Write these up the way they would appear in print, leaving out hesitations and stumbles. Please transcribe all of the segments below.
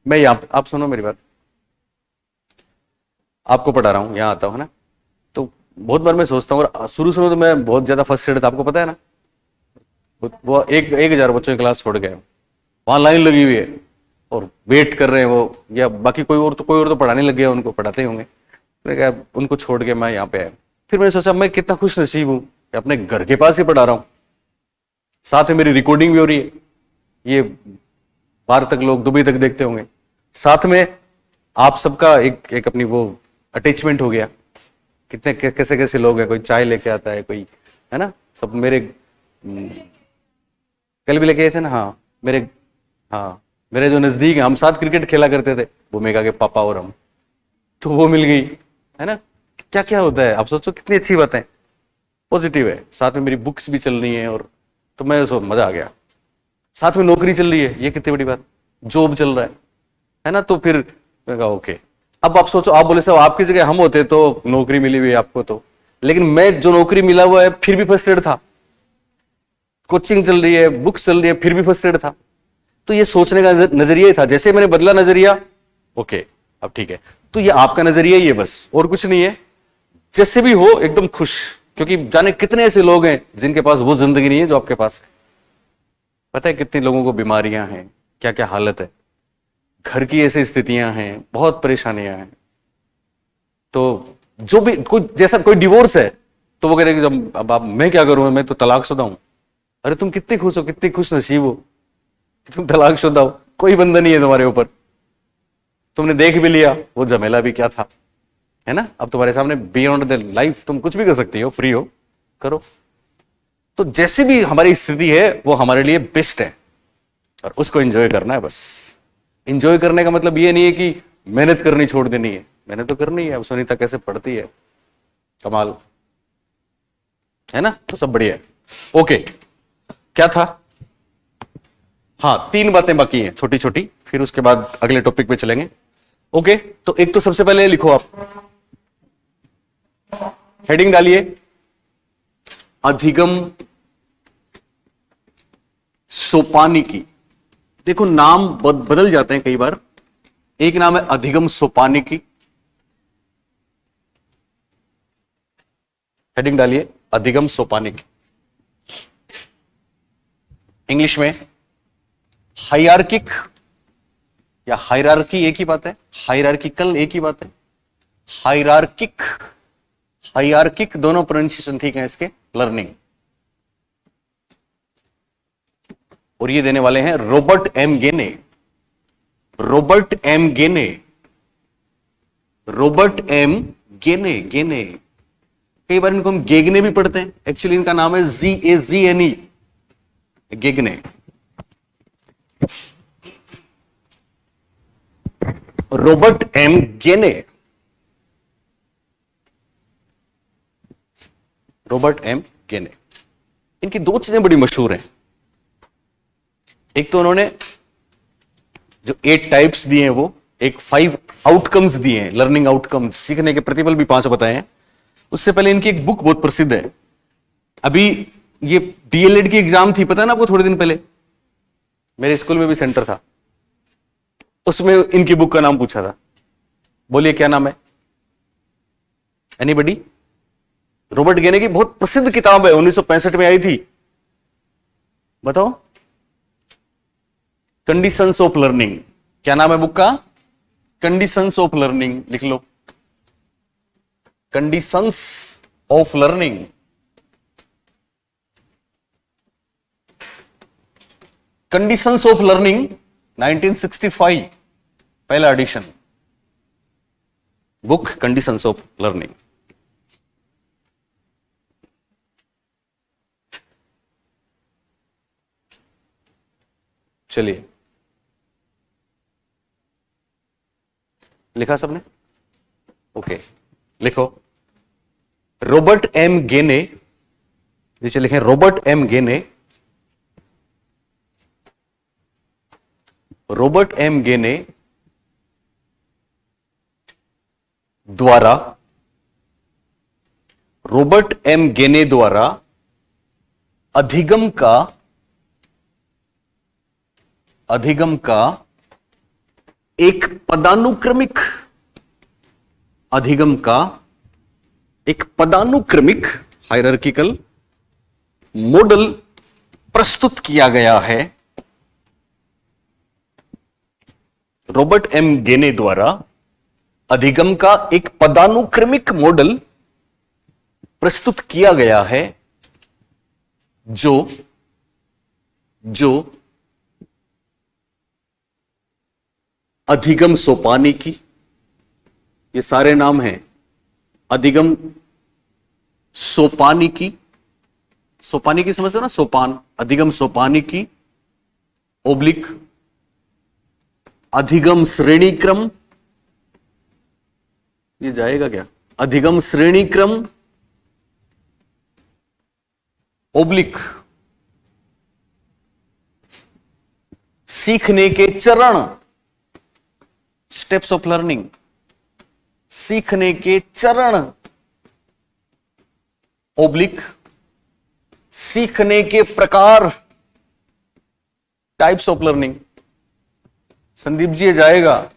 मैं यहाँ, आप सुनो मेरी बात, आपको पढ़ा रहा हूँ, यहाँ आता हूँ, है ना। तो बहुत बार मैं सोचता हूँ, और शुरू शुरू तो मैं बहुत ज्यादा फर्स्ट्रेटेड था, आपको पता है ना। वो 1,000 बच्चों की क्लास छोड़ गए, वहां लाइन लगी हुई है और वेट कर रहे हैं वो, या बाकी कोई और तो पढ़ाने लग गया, उनको पढ़ाते ही होंगे। मैंने कहा उनको छोड़ के मैं यहाँ पे आया। फिर मैंने सोचा मैं कितना खुश नसीब हूँ कि अपने घर के पास ही पढ़ा रहा हूँ, साथ में मेरी रिकॉर्डिंग भी हो रही है, ये बाहर तक लोग दुबई तक देखते होंगे, साथ में आप सबका एक अपनी वो अटैचमेंट हो गया। कितने कैसे कैसे लोग हैं, कोई चाय लेके आता है, कोई, है ना। सब मेरे कल भी लेके आए थे ना, हाँ मेरे, हाँ मेरे जो नजदीक है, हम साथ क्रिकेट खेला करते थे, वो मेगा के पापा और हम, तो वो मिल गई, है ना। क्या क्या होता है, आप सोचो कितनी अच्छी बात है, पॉजिटिव है। साथ में मेरी बुक्स भी चल रही हैं, और तो मैं सो मजा आ गया। साथ में नौकरी चल रही है, ये कितनी बड़ी बात, जॉब चल रहा है ना। तो फिर मैं कहा ओके। अब आप सोचो, आप बोले साहब आपकी जगह हम होते तो नौकरी मिली हुई आपको तो, लेकिन मैं जो नौकरी मिला हुआ है फिर भी फर्स्टेड था, कोचिंग चल रही है, बुक्स चल रही है, फिर भी फर्स्टेड था। तो ये सोचने का नजरिया था, जैसे मैंने बदला नजरिया, ओके अब ठीक है। तो ये आपका नजरिया ही है बस, और कुछ नहीं है। जैसे भी हो एकदम खुश, क्योंकि जाने कितने ऐसे लोग हैं जिनके पास वो जिंदगी नहीं है जो आपके पास है। पता है कितने लोगों को बीमारियां हैं, क्या क्या हालत है, घर की ऐसी स्थितियां हैं, बहुत परेशानियां हैं। तो जो भी कोई, जैसा कोई डिवोर्स है तो वो कहते हैं कि जब अब आप, मैं क्या करूं, मैं तो तलाकशुदा हूं। अरे तुम कितने खुश हो, कितनी खुश नसीब हो कि तुम तलाकशुदा हो, कोई बंधन नहीं है तुम्हारे ऊपर, तुमने देख भी लिया वो झमेला भी क्या था, है ना। अब तुम्हारे सामने बियॉन्ड द लाइफ, तुम कुछ भी कर सकती हो, फ्री हो, करो। तो जैसी भी हमारी स्थिति है वो हमारे लिए बेस्ट है, और उसको एंजॉय करना है बस। एंजॉय करने का मतलब ये नहीं है कि मेहनत करनी छोड़ देनी है, मेहनत तो करनी है। अब सुनीता कैसे पढ़ती है, कमाल, है ना। तो सब बढ़िया है। ओके, क्या था, हाँ 3 बातें बाकी हैं छोटी छोटी, फिर उसके बाद अगले टॉपिक पे चलेंगे। ओके, तो एक तो सबसे पहले लिखो आप, हेडिंग डालिए, अधिगम सोपानिकी। देखो नाम बदल जाते हैं कई बार, एक नाम है अधिगम सोपानिकी। हेडिंग डालिए, अधिगम सोपानिकी। इंग्लिश में हायरार्किक या हायरार्की एक ही बात है, हायरार्किकल एक ही बात है, हायरार्किक, हायरार्किक दोनों प्रोनाउंसिएशन ठीक है इसके, लर्निंग। और ये देने वाले हैं रॉबर्ट एम गेने, रॉबर्ट एम गेने, रॉबर्ट एम गेने, गेने। कई बार इनको हम गेगने भी पढ़ते हैं, एक्चुअली इनका नाम है GAZNE, गेगने। रॉबर्ट एम गेने, रॉबर्ट एम गेने। इनकी 2 चीजें बड़ी मशहूर हैं। एक तो उन्होंने जो 8 टाइप्स दिए हैं, वो एक 5 आउटकम्स दिए हैं, लर्निंग आउटकम्स, सीखने के प्रतिफल भी 5 बताए हैं। उससे पहले इनकी एक बुक बहुत प्रसिद्ध है, अभी ये DLED की एग्जाम थी, पता है ना आपको, थोड़े दिन पहले मेरे स्कूल में भी सेंटर था, उसमें इनकी बुक का नाम पूछा था। बोलिए क्या नाम है, एनीबडी? रॉबर्ट गेने की बहुत प्रसिद्ध किताब है, 1965 में आई थी, बताओ। कंडीशंस ऑफ लर्निंग, क्या नाम है बुक का? कंडीशंस ऑफ लर्निंग, लिख लो, conditions of learning. Conditions of learning 1965 पहला edition, book conditions of learning. चलिए, लिखा सबने? ओके, लिखो रॉबर्ट एम गेने, नीचे लिखें रॉबर्ट एम गेने, रॉबर्ट एम गेने द्वारा, रॉबर्ट एम गेने द्वारा अधिगम का एक पदानुक्रमिक अधिगम का एक पदानुक्रमिक हायरार्किकल मॉडल प्रस्तुत किया गया है रॉबर्ट एम गेने द्वारा। अधिगम का एक पदानुक्रमिक मॉडल प्रस्तुत किया गया है जो अधिगम सोपानिकी, ये सारे नाम हैं, अधिगम सोपानिकी, सोपानिकी समझते हो ना, सोपान, अधिगम सोपानिकी ओब्लिक अधिगम श्रेणी क्रम, ये जाएगा क्या, अधिगम श्रेणी क्रम ओब्लिक सीखने के चरण, स्टेप्स ऑफ लर्निंग, सीखने के चरण ओब्लिक सीखने के प्रकार, types of learning. Sandeep ji ये जाएगा,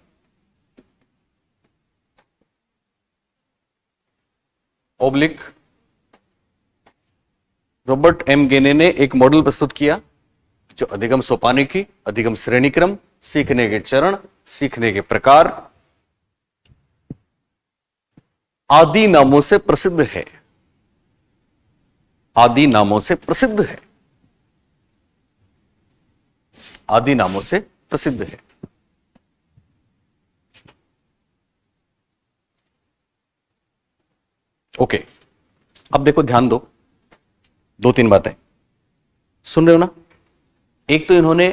ओब्लिक रॉबर्ट एम गेने ने एक मॉडल प्रस्तुत किया जो अधिगम सोपानिकी, अधिगम श्रेणीक्रम, सीखने के चरण, सीखने के प्रकार आदि नामों से प्रसिद्ध है, आदि नामों से प्रसिद्ध है, आदि नामों से प्रसिद्ध है। ओके, अब देखो, ध्यान दो, दो तीन बातें सुन रहे हो ना। एक तो इन्होंने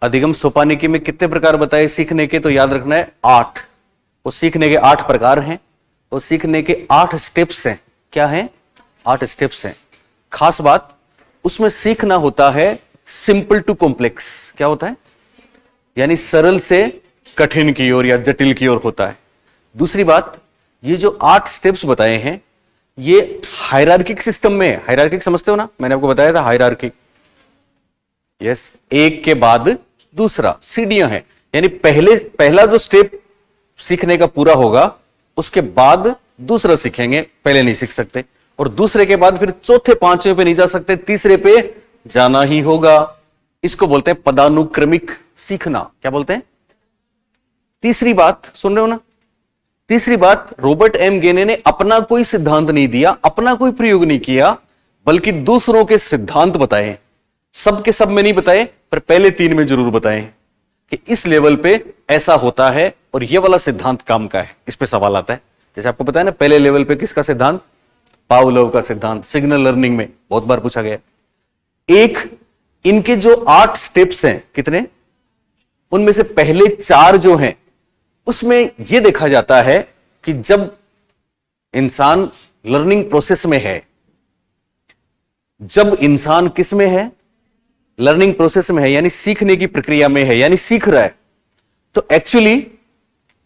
अधिगम सोपानिकी में कितने प्रकार बताए सीखने के, तो याद रखना है 8। वो सीखने के 8 प्रकार हैं, वो सीखने के 8 स्टेप्स हैं। क्या हैं? 8 स्टेप्स हैं। खास बात, उसमें सीखना होता है सिंपल टू कॉम्प्लेक्स। क्या होता है? यानी सरल से कठिन की ओर या जटिल की ओर होता है। दूसरी बात, ये जो 8 स्टेप्स बताए हैं ये हायरार्किक सिस्टम में, हायरार्किक समझते हो ना, मैंने आपको बताया था हायरार्किक। यस, एक के बाद दूसरा, सीढ़ियां हैं। यानी पहला जो स्टेप सीखने का पूरा होगा उसके बाद दूसरा सीखेंगे, पहले नहीं सीख सकते। और दूसरे के बाद फिर चौथे पांचवें पे नहीं जा सकते, तीसरे पे जाना ही होगा। इसको बोलते हैं पदानुक्रमिक सीखना। क्या बोलते हैं? तीसरी बात सुन रहे हो ना, तीसरी बात, रॉबर्ट एम गेने ने अपना कोई सिद्धांत नहीं दिया, अपना कोई प्रयोग नहीं किया, बल्कि दूसरों के सिद्धांत बताए। सब के सब में नहीं बताए, पर पहले 3 में जरूर बताए कि इस लेवल पे ऐसा होता है और ये वाला सिद्धांत काम का है। इस पे सवाल आता है। जैसे आपको पता है ना, पहले लेवल पे किसका सिद्धांत? पावलोव का सिद्धांत। सिग्नल लर्निंग में बहुत बार पूछा गया। एक, इनके जो 8 स्टेप्स हैं, कितने? उनमें से पहले 4 जो हैं उसमें यह देखा जाता है कि जब इंसान लर्निंग प्रोसेस में है, जब इंसान किस में है? लर्निंग प्रोसेस में है, यानी सीखने की प्रक्रिया में है, यानी सीख रहा है, तो एक्चुअली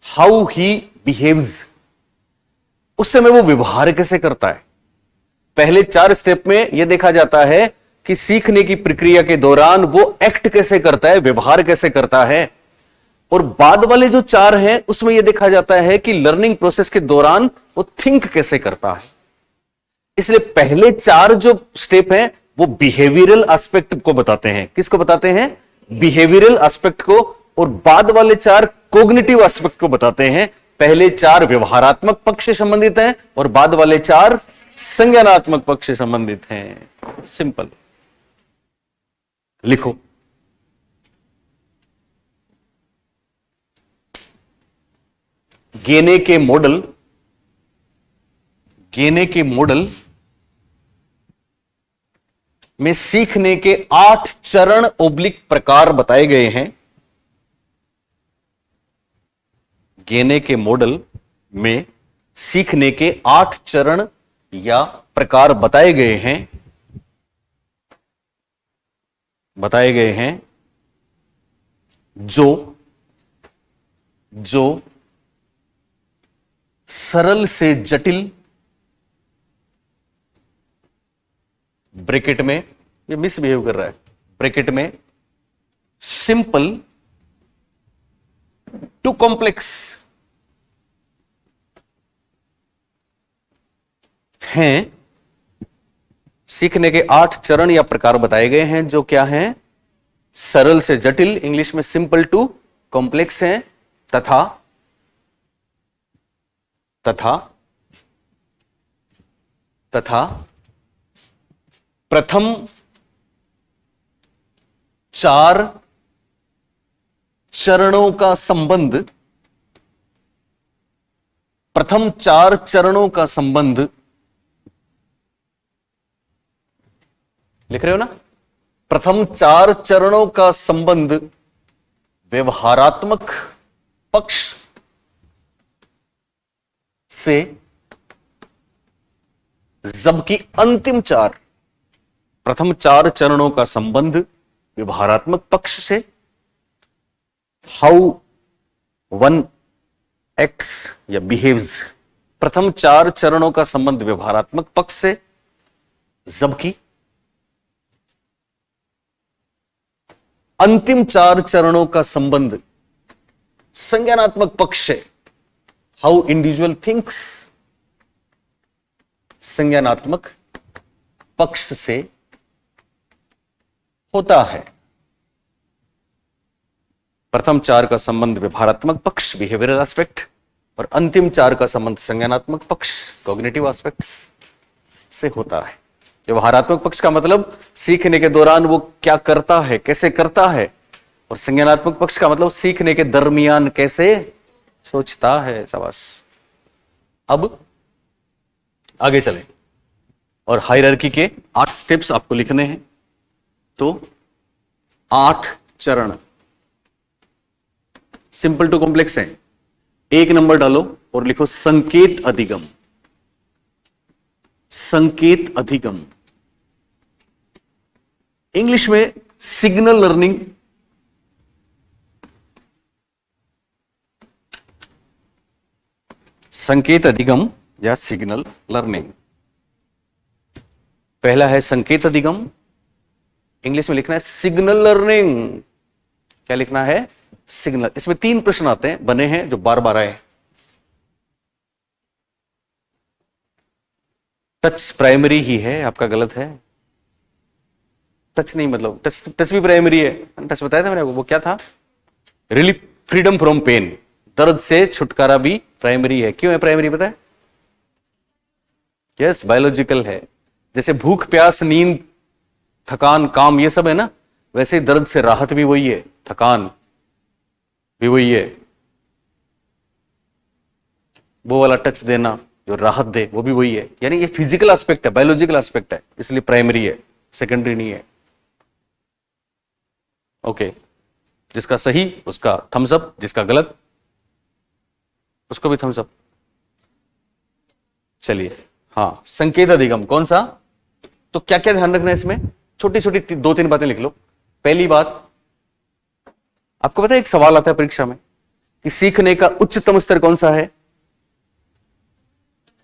हाउ ही बिहेव्स, उस समय वो व्यवहार कैसे करता है। पहले 4 स्टेप में यह देखा जाता है कि सीखने की प्रक्रिया के दौरान वो एक्ट कैसे करता है, व्यवहार कैसे करता है। और बाद वाले जो 4 हैं उसमें यह देखा जाता है कि लर्निंग प्रोसेस के दौरान वो थिंक कैसे करता है। इसलिए पहले 4 जो स्टेप हैं वो बिहेवियरल एस्पेक्ट को बताते हैं। किसको बताते हैं? बिहेवियरल एस्पेक्ट को। और बाद वाले 4 कॉग्निटिव एस्पेक्ट को बताते हैं। पहले 4 व्यवहारात्मक पक्ष से संबंधित हैं और बाद वाले 4 संज्ञानात्मक पक्ष से संबंधित हैं। सिंपल। लिखो, गेने के मॉडल में सीखने के 8 चरण ओब्लिक प्रकार बताए गए हैं। गेने के मॉडल में सीखने के 8 चरण या प्रकार बताए गए हैं जो सरल से जटिल, ब्रैकेट में, ये मिसबिहेव कर रहा है, ब्रैकेट में सिंपल टू कॉम्प्लेक्स हैं, सीखने के 8 चरण या प्रकार बताए गए हैं, जो क्या हैं? सरल से जटिल, इंग्लिश में सिंपल टू कॉम्प्लेक्स हैं, तथा तथा तथा प्रथम 4 चरणों का संबंध, प्रथम 4 चरणों का संबंध, लिख रहे हो ना? प्रथम 4 चरणों का संबंध व्यवहारात्मक पक्ष से, जबकि अंतिम 4, प्रथम 4 चरणों का संबंध व्यवहारात्मक पक्ष से, हाउ वन एक्ट्स या बिहेव्स, प्रथम 4 चरणों का संबंध व्यवहारात्मक पक्ष से, जबकि अंतिम 4 चरणों का संबंध संज्ञानात्मक पक्ष से, हाउ इंडिविजुअल थिंक्स, संज्ञानात्मक पक्ष से होता है। प्रथम 4 का संबंध व्यवहारात्मक पक्ष बिहेवियरल एस्पेक्ट, और अंतिम 4 का संबंध संज्ञानात्मक पक्ष कॉग्निटिव एस्पेक्ट्स से होता है। व्यवहारात्मक पक्ष का मतलब सीखने के दौरान वो क्या करता है, कैसे करता है, और संज्ञानात्मक पक्ष का मतलब सीखने के दरमियान कैसे सोचता है। शाबाश। अब आगे चलें और हायरार्की के 8 स्टेप्स आपको लिखने हैं। तो 8 चरण सिंपल टू कॉम्प्लेक्स हैं। 1 नंबर डालो और लिखो संकेत अधिगम। संकेत अधिगम इंग्लिश में सिग्नल लर्निंग, संकेत अधिगम या सिग्नल लर्निंग। पहला है संकेत अधिगम, इंग्लिश में लिखना है सिग्नल लर्निंग। क्या लिखना है? सिग्नल। इसमें 3 प्रश्न आते हैं, बने हैं, जो बार बार आए। टच प्राइमरी ही है, आपका गलत है। टच नहीं, मतलब टच भी प्राइमरी है। टच बताया था मैंने आपको, वो क्या था? रिलीफ, फ्रीडम फ्रॉम पेन, दर्द से छुटकारा भी प्राइमरी है। क्यों है प्राइमरी पता है? यस, बायोलॉजिकल है। जैसे भूख, प्यास, नींद, थकान, काम, ये सब है ना, वैसे दर्द से राहत भी वही है, थकान भी वही है। वो वाला टच देना जो राहत दे, वो भी वही है। यानी ये फिजिकल एस्पेक्ट है, बायोलॉजिकल एस्पेक्ट है, इसलिए प्राइमरी है, सेकेंडरी नहीं है। ओके, जिसका सही उसका थम्स अप, जिसका गलत उसको भी थम्स अप। चलिए, हाँ, संकेत अधिगम कौन सा? तो क्या क्या ध्यान रखना है इसमें? छोटी छोटी 2-3 बातें लिख लो। पहली बात, आपको पता है एक सवाल आता है परीक्षा में कि सीखने का उच्चतम स्तर कौन सा है?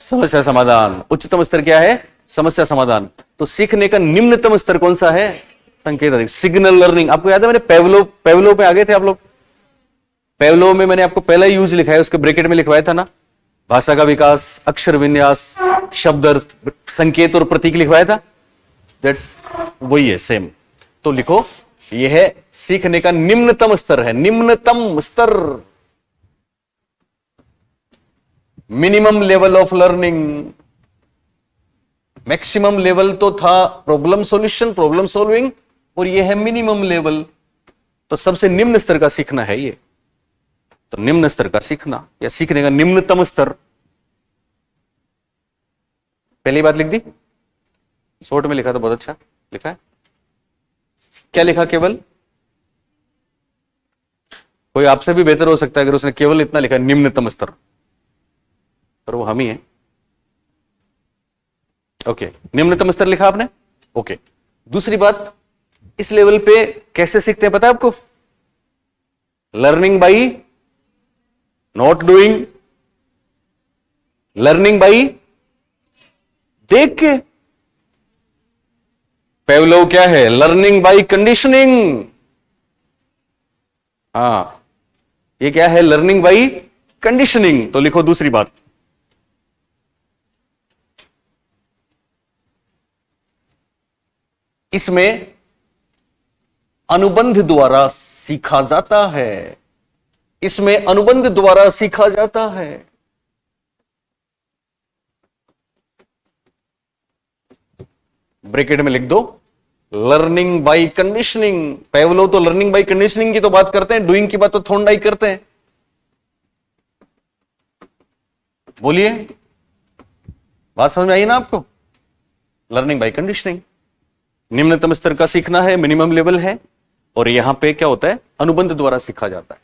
समस्या समाधान। उच्चतम स्तर क्या है? समस्या समाधान। तो सीखने का निम्नतम स्तर कौन सा है? संकेत अधिगम, सिग्नल लर्निंग। आपको याद है मैंने पेवलो पे आ गए थे आप लोग? पेवलो में मैंने आपको पहला यूज लिखा है, उसके ब्रैकेट में लिखवाया था ना, भाषा का विकास, अक्षर विन्यास, शब्द अर्थ, संकेत और प्रतीक लिखवाया था। दैट्स वही है, सेम। तो लिखो, यह है सीखने का निम्नतम स्तर है। निम्नतम स्तर, minimum level of learning. Maximum level तो था प्रॉब्लम सॉल्यूशन, प्रॉब्लम सॉल्विंग, और यह है मिनिमम लेवल। तो सबसे निम्न स्तर का सीखना है ये। तो निम्न स्तर का सीखना या सीखने का निम्नतम स्तर, पहली बात लिख दी। शॉर्ट में लिखा तो बहुत अच्छा लिखा है। क्या लिखा? केवल, कोई आपसे भी बेहतर हो सकता है अगर उसने केवल इतना लिखा निम्नतम स्तर, पर वो हम ही है। ओके, निम्नतम स्तर लिखा आपने। ओके, दूसरी बात, इस लेवल पे कैसे सीखते हैं पता है आपको? Learning by not doing, learning by देख के। पेवलोव क्या है? Learning by conditioning. हाँ, ये क्या है? Learning by conditioning. तो लिखो दूसरी बात, इसमें अनुबंध द्वारा सीखा जाता है। इसमें अनुबंध द्वारा सीखा जाता है। ब्रैकेट में लिख दो लर्निंग बाई कंडीशनिंग। पेवलोव तो लर्निंग बाई कंडीशनिंग की तो बात करते हैं, डूइंग की बात तो थॉर्नडाइक करते हैं। बोलिए, बात समझ में आई ना आपको? लर्निंग बाई कंडीशनिंग निम्नतम स्तर का सीखना है, मिनिमम लेवल है, और यहां पे क्या होता है? अनुबंध द्वारा सीखा जाता है।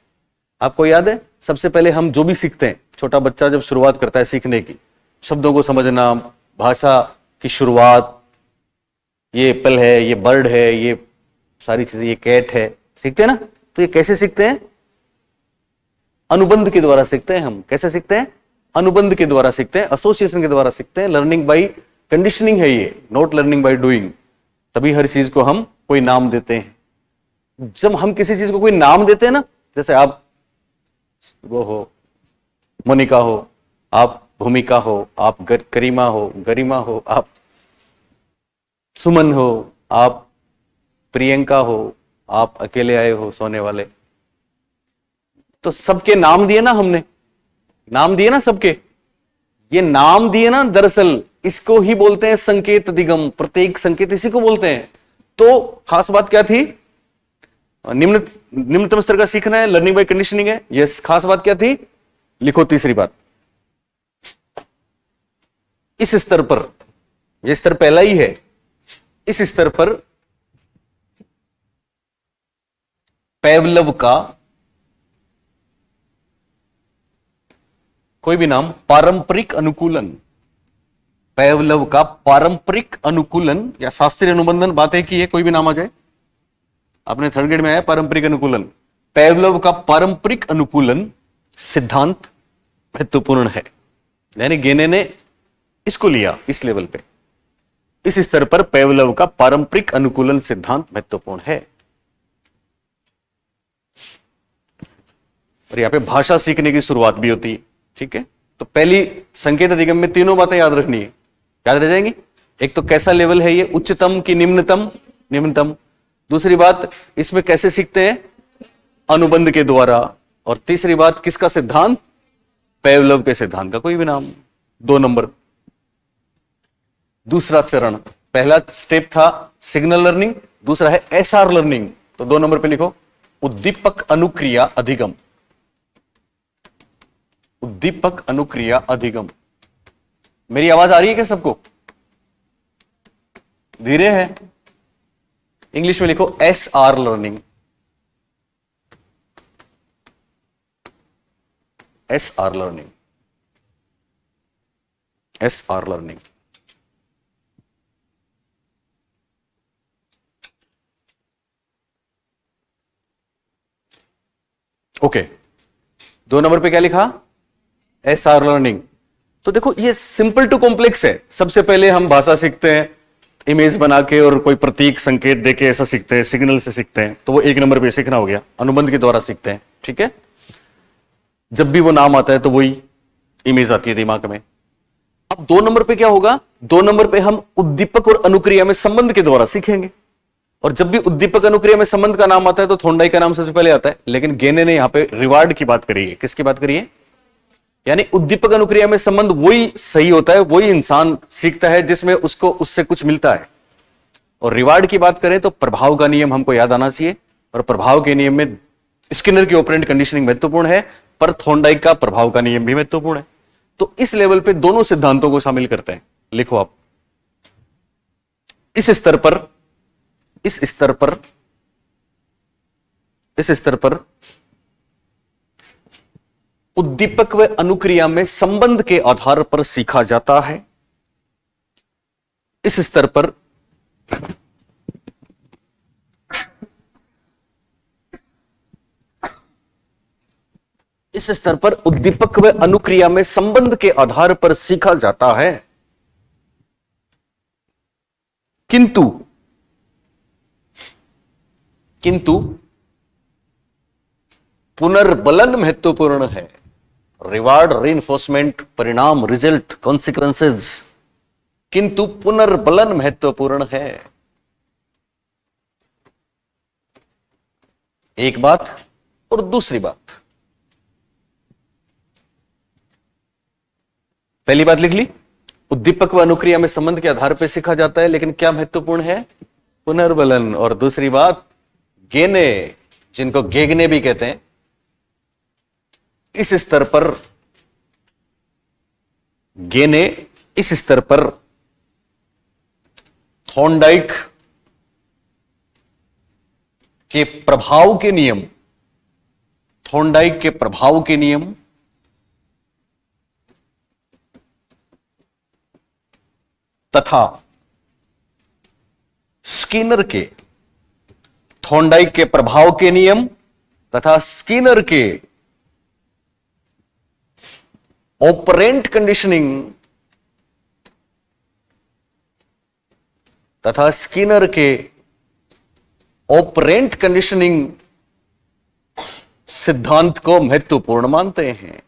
आपको याद है सबसे पहले हम जो भी सीखते हैं, छोटा बच्चा जब शुरुआत करता है सीखने की, शब्दों को समझना, भाषा की शुरुआत, ये एप्पल है, ये बर्ड है, ये सारी चीजें, ये कैट है, सीखते हैं ना? तो ये कैसे सीखते हैं? अनुबंध के द्वारा सीखते हैं हम। कैसे सीखते हैं? अनुबंध के द्वारा सीखते हैं, एसोसिएशन के द्वारा सीखते हैं। लर्निंग बाई कंडीशनिंग है ये, नॉट लर्निंग बाई डूइंग। तभी हर चीज को हम कोई नाम देते हैं। जब हम किसी चीज को कोई नाम देते हैं ना, जैसे आप वो हो, मोनिका हो, आप भूमिका हो, आप करीमा हो, गरिमा हो, आप सुमन हो, आप प्रियंका हो, आप अकेले आए हो सोने वाले, तो सबके नाम दिए ना हमने, नाम दिए ना सबके। ये नाम दिए ना, दरअसल इसको ही बोलते हैं संकेत दिगम। प्रत्येक संकेत इसी को बोलते हैं। तो खास बात क्या थी? निम्नतम स्तर का सीखना है, लर्निंग बाय कंडीशनिंग है। यस, खास बात क्या थी? लिखो तीसरी बात, इस स्तर पर, यह स्तर पहला ही है, इस स्तर पर पेवलव का कोई भी नाम, पारंपरिक अनुकूलन, पेवलव का पारंपरिक अनुकूलन या शास्त्रीय अनुबंधन, बात है कि ये कोई भी नाम आ जाए, आपने थर्ड ग्रेड में आया पारंपरिक अनुकूलन। पेवलव का पारंपरिक अनुकूलन सिद्धांत महत्वपूर्ण है। यानी गेने ने इसको लिया इस लेवल पे, इस स्तर पर पेवलव का पारंपरिक अनुकूलन सिद्धांत महत्वपूर्ण है। और यहां पे भाषा सीखने की शुरुआत भी होती है। ठीक है, तो पहली संकेत अधिगम में तीनों बातें याद रखनी है, याद रह जाएंगी। एक तो कैसा लेवल है ये, उच्चतम की निम्नतम? निम्नतम। दूसरी बात, इसमें कैसे सीखते हैं? अनुबंध के द्वारा। और तीसरी बात, किसका सिद्धांत? पेवलव के सिद्धांत का कोई भी नाम। 2 नंबर। दूसरा चरण, पहला स्टेप था सिग्नल लर्निंग, दूसरा है एसआर लर्निंग। तो 2 नंबर पे लिखो उद्दीपक अनुक्रिया अधिगम। उद्दीपक अनुक्रिया अधिगम। मेरी आवाज आ रही है क्या सबको? धीरे है? इंग्लिश में लिखो SR learning. SR learning, SR learning. Okay, 2 number पे क्या लिखा? SR learning. तो देखो ये सिंपल टू कॉम्प्लेक्स है। सबसे पहले हम भाषा सीखते हैं, इमेज बना के और कोई प्रतीक संकेत देके ऐसा सीखते हैं, सिग्नल से सीखते हैं। तो वो 1 नंबर पे सीखना हो गया, अनुबंध के द्वारा सीखते हैं। ठीक है, जब भी वो नाम आता है तो वही इमेज आती है दिमाग में। अब 2 नंबर पे क्या होगा? 2 नंबर पे हम उद्दीपक और अनुक्रिया में संबंध के द्वारा सीखेंगे। और जब भी उद्दीपक अनुक्रिया में संबंध का नाम आता है तो थॉर्नडाइक का नाम सबसे पहले आता है। लेकिन गेने ने यहां पे रिवार्ड की बात करी है। किसकी बात करी है? यानी उद्दीपक अनुक्रिया में संबंध वही सही होता है, वही इंसान सीखता है जिसमें उसको उससे कुछ मिलता है। और रिवार्ड की बात करें तो प्रभाव का नियम हमको याद आना चाहिए। और प्रभाव के नियम में स्किनर की ऑपरेंट कंडीशनिंग महत्वपूर्ण है, पर थॉर्नडाइक का प्रभाव का नियम भी महत्वपूर्ण है। तो इस लेवल पे दोनों सिद्धांतों को शामिल करते हैं। लिखो आप, इस स्तर पर, इस स्तर पर, इस स्तर पर उद्दीपक व अनुक्रिया में संबंध के आधार पर सीखा जाता है। इस स्तर पर इस स्तर पर उद्दीपक व अनुक्रिया में संबंध के आधार पर सीखा जाता है। किंतु पुनर्बलन महत्वपूर्ण है, रिवार्ड, रीइंफोर्समेंट, परिणाम, रिजल्ट, कॉन्सिक्वेंसेस, किंतु पुनर्बलन महत्वपूर्ण है। एक बात। और दूसरी बात, पहली बात लिख ली, उद्दीपक व अनुक्रिया में संबंध के आधार पर सीखा जाता है, लेकिन क्या महत्वपूर्ण है? पुनर्बलन। और दूसरी बात, गेने, जिनको गेगने भी कहते हैं, इस स्तर पर, गेने इस स्तर पर थॉर्नडाइक के प्रभाव के नियम, थॉर्नडाइक के प्रभाव के नियम तथा स्किनर के, थॉर्नडाइक के प्रभाव के नियम तथा स्किनर के ऑपरेंट कंडीशनिंग, तथा स्किनर के ऑपरेंट कंडीशनिंग सिद्धांत को महत्वपूर्ण मानते हैं।